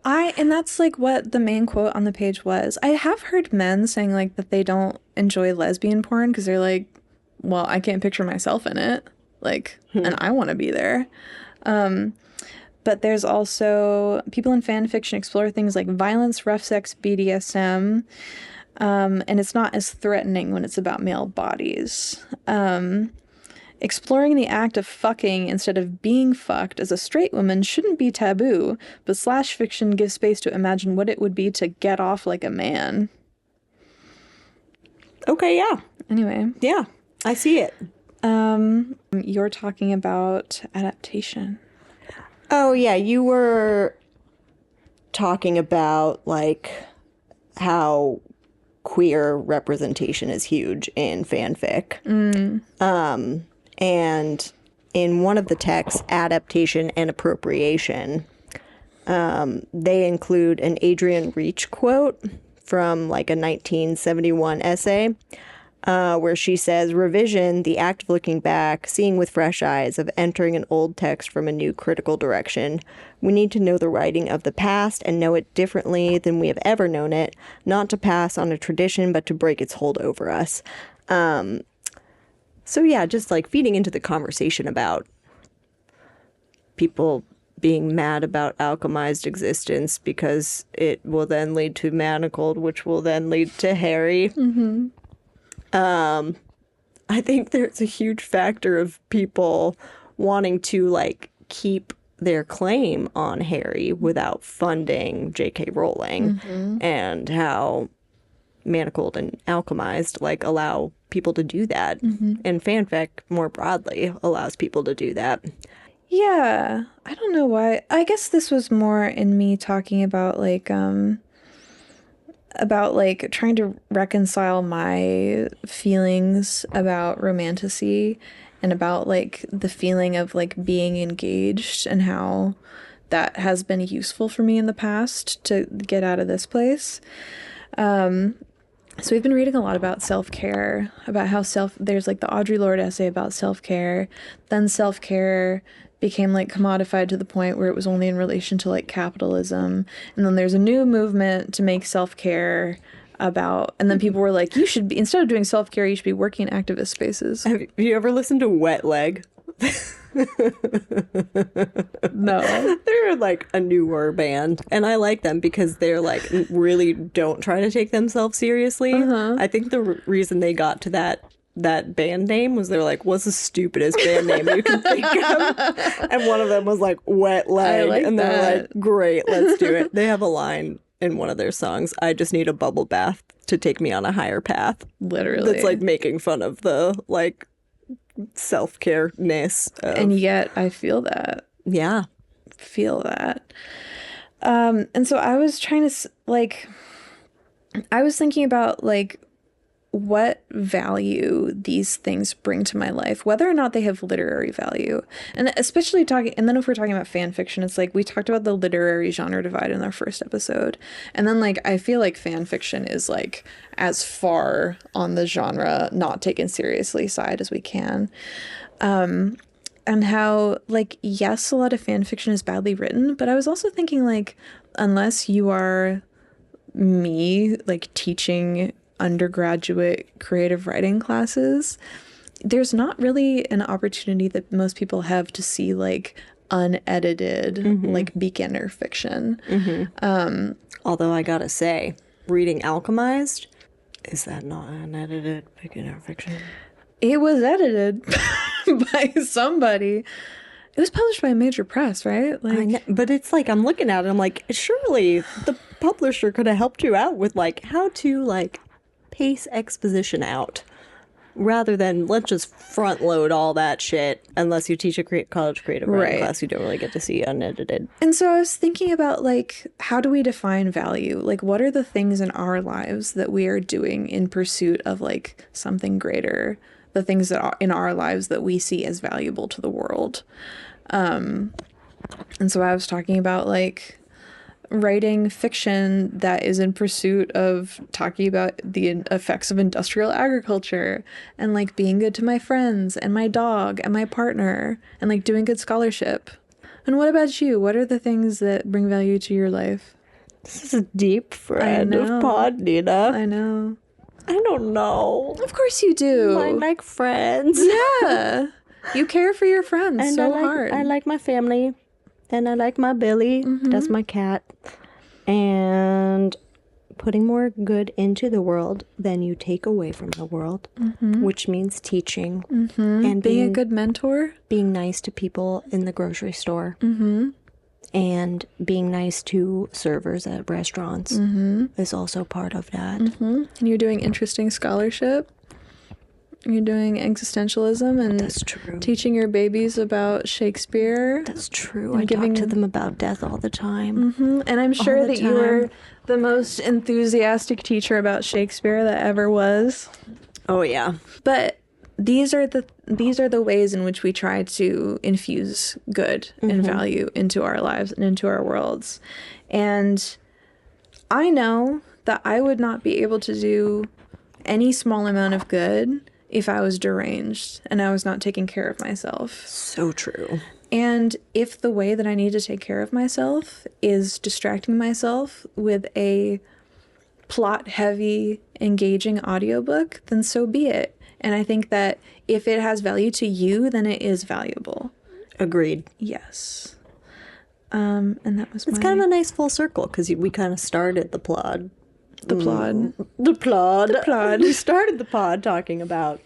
And that's like what the main quote on the page was. I have heard men saying like that they don't enjoy lesbian porn because they're like, well, I can't picture myself in it. Like, and I want to be there. But there's also people in fan fiction explore things like violence, rough sex, BDSM. And it's not as threatening when it's about male bodies. Exploring the act of fucking instead of being fucked as a straight woman shouldn't be taboo, but slash fiction gives space to imagine what it would be to get off like a man. Okay, yeah. Anyway. Yeah, I see it. You're talking about adaptation. Oh, yeah, you were talking about, like, how queer representation is huge in fanfic. And in one of the texts, Adaptation and Appropriation, they include an Adrienne Reach quote from like a 1971 essay where she says, "Revision, the act of looking back, seeing with fresh eyes, of entering an old text from a new critical direction. We need to know the writing of the past and know it differently than we have ever known it, not to pass on a tradition, but to break its hold over us." So yeah, just like feeding into the conversation about people being mad about alchemized existence because it will then lead to manacled, which will then lead to Harry. Mm-hmm. I think there's a huge factor of people wanting to like keep their claim on Harry without funding J.K. Rowling, and how manacled and alchemized like allow people to do that, and fanfic more broadly allows people to do that. Yeah, I don't know why. I guess this was more in me talking about trying to reconcile my feelings about romantasy and about like the feeling of like being engaged and how that has been useful for me in the past to get out of this place. So we've been reading a lot about self-care, about how there's like the Audre Lorde essay about self-care. Then self-care became like commodified to the point where it was only in relation to like capitalism. And then there's a new movement to make self-care about, and then people were like, you should be, instead of doing self-care, you should be working in activist spaces. Have you ever listened to Wet Leg? No. They're like a newer band, and I like them because they're like really don't try to take themselves seriously. I think the reason they got to that band name was they're like, what's the stupidest band name you can think of? And one of them was like Wet Leg, and they're like, great, let's do it. They have a line in one of their songs, "I just need a bubble bath to take me on a higher path." Literally. That's like making fun of the like self-care-ness of... And yet I feel that. Yeah. Feel that. And so I was trying to I was thinking about like what value these things bring to my life, whether or not they have literary value. And especially and then if we're talking about fan fiction, it's like we talked about the literary genre divide in our first episode. And then like I feel like fan fiction is like as far on the genre not taken seriously side as we can. And how like, yes, a lot of fan fiction is badly written, but I was also thinking like, unless you are me like teaching undergraduate creative writing classes, there's not really an opportunity that most people have to see like unedited like beginner fiction. Although I gotta say, reading Alchemized, is that not unedited beginner fiction? It was edited by somebody. It was published by a major press, right? Like, I know, but it's like I'm looking at it, I'm like, surely the publisher could have helped you out with like how to like pace exposition out, rather than let's just front load all that shit. Unless you teach a college creative writing class, you don't really get to see unedited. And so I was thinking about like, how do we define value? Like, what are the things in our lives that we are doing in pursuit of like something greater? The things that are in our lives that we see as valuable to the world. And so I was talking about like writing fiction that is in pursuit of talking about the effects of industrial agriculture and like being good to my friends and my dog and my partner and like doing good scholarship. And what about you? What are the things that bring value to your life? This is a deep friend of pod, Nina. I know. I don't know. Of course you do. I like friends. Yeah. You care for your friends and so hard. I like my family. And I like my Billy. That's my cat. And putting more good into the world than you take away from the world, which means teaching. And being a good mentor. Being nice to people in the grocery store. And being nice to servers at restaurants is also part of that. And you're doing interesting scholarship. You're doing existentialism and that's true. Teaching your babies about Shakespeare. That's true. I talk to them about death all the time. And I'm sure that you were the most enthusiastic teacher about Shakespeare that ever was. Oh, yeah. But these are the ways in which we try to infuse good and value into our lives and into our worlds. And I know that I would not be able to do any small amount of good if I was deranged and I was not taking care of myself. So true. And if the way that I need to take care of myself is distracting myself with a plot-heavy, engaging audiobook, then so be it. And I think that if it has value to you, then it is valuable. Agreed. Yes. And that was It's kind of a nice full circle because we kind of started the plod. The plod. The plod. The plod. We started the pod talking about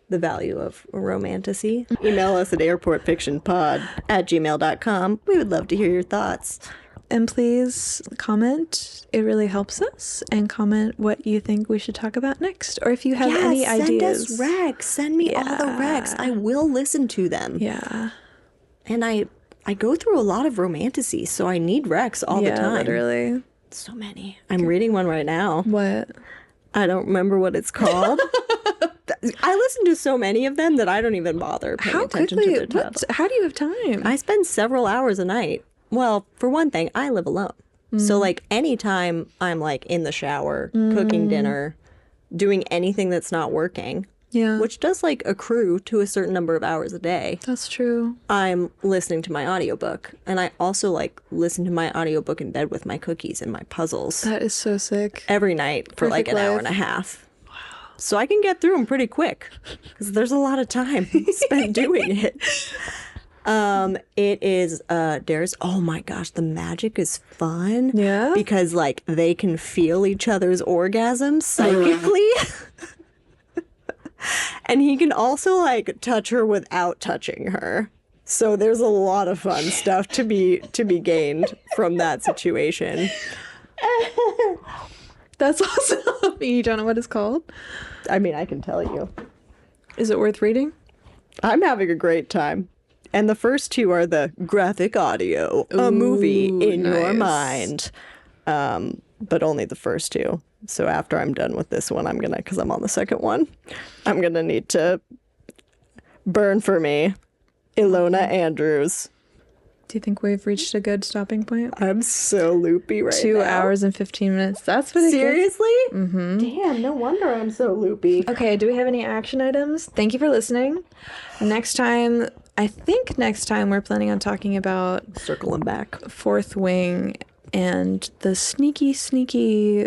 the value of romantasy. Email us at airportfictionpod@gmail.com. We would love to hear your thoughts. And please comment. It really helps us. And comment what you think we should talk about next. Or if you have any ideas. Send us recs. Send me all the recs. I will listen to them. Yeah. And I go through a lot of romantasy, so I need recs all the time. Literally. So many. I'm reading one right now. What? I don't remember what it's called. I listen to so many of them that I don't even bother paying attention to the title. How do you have time? I spend several hours a night. Well, for one thing, I live alone. So like anytime I'm like in the shower, cooking dinner, doing anything that's not working, which does like accrue to a certain number of hours a day. That's true. I'm listening to my audiobook. And I also like listen to my audiobook in bed with my cookies and my puzzles. That is so sick. Every night for Perfect like an hour life. and a half. Wow. So I can get through them pretty quick because there's a lot of time spent doing it. It is, oh my gosh, the magic is fun. Yeah? Because like they can feel each other's orgasms psychically. And he can also like touch her without touching her. So there's a lot of fun stuff to be gained from that situation. That's awesome. You don't know what it's called? I mean, I can tell you. Is it worth reading? I'm having a great time. And the first two are the graphic audio, a movie in your mind. But only the first two. So after I'm done with this one, because I'm on the second one, I'm going to need to burn for me Ilona Andrews. Do you think we've reached a good stopping point? I'm so loopy right now. 2 hours and 15 minutes. That's pretty good. Seriously? Mm-hmm. Damn, no wonder I'm so loopy. Okay, do we have any action items? Thank you for listening. Next time we're planning on talking about Circling back. Fourth Wing and the sneaky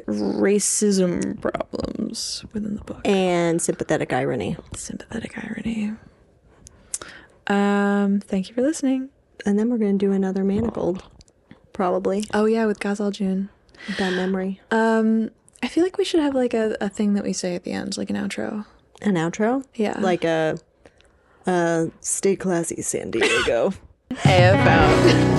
racism problems within the book. And sympathetic irony. Thank you for listening. And then we're going to do another Manacled. Probably. Oh yeah, with Ghazal June. Bad memory. I feel like we should have like a thing that we say at the end, like an outro. An outro? Yeah. Like a stay classy, San Diego. AF out.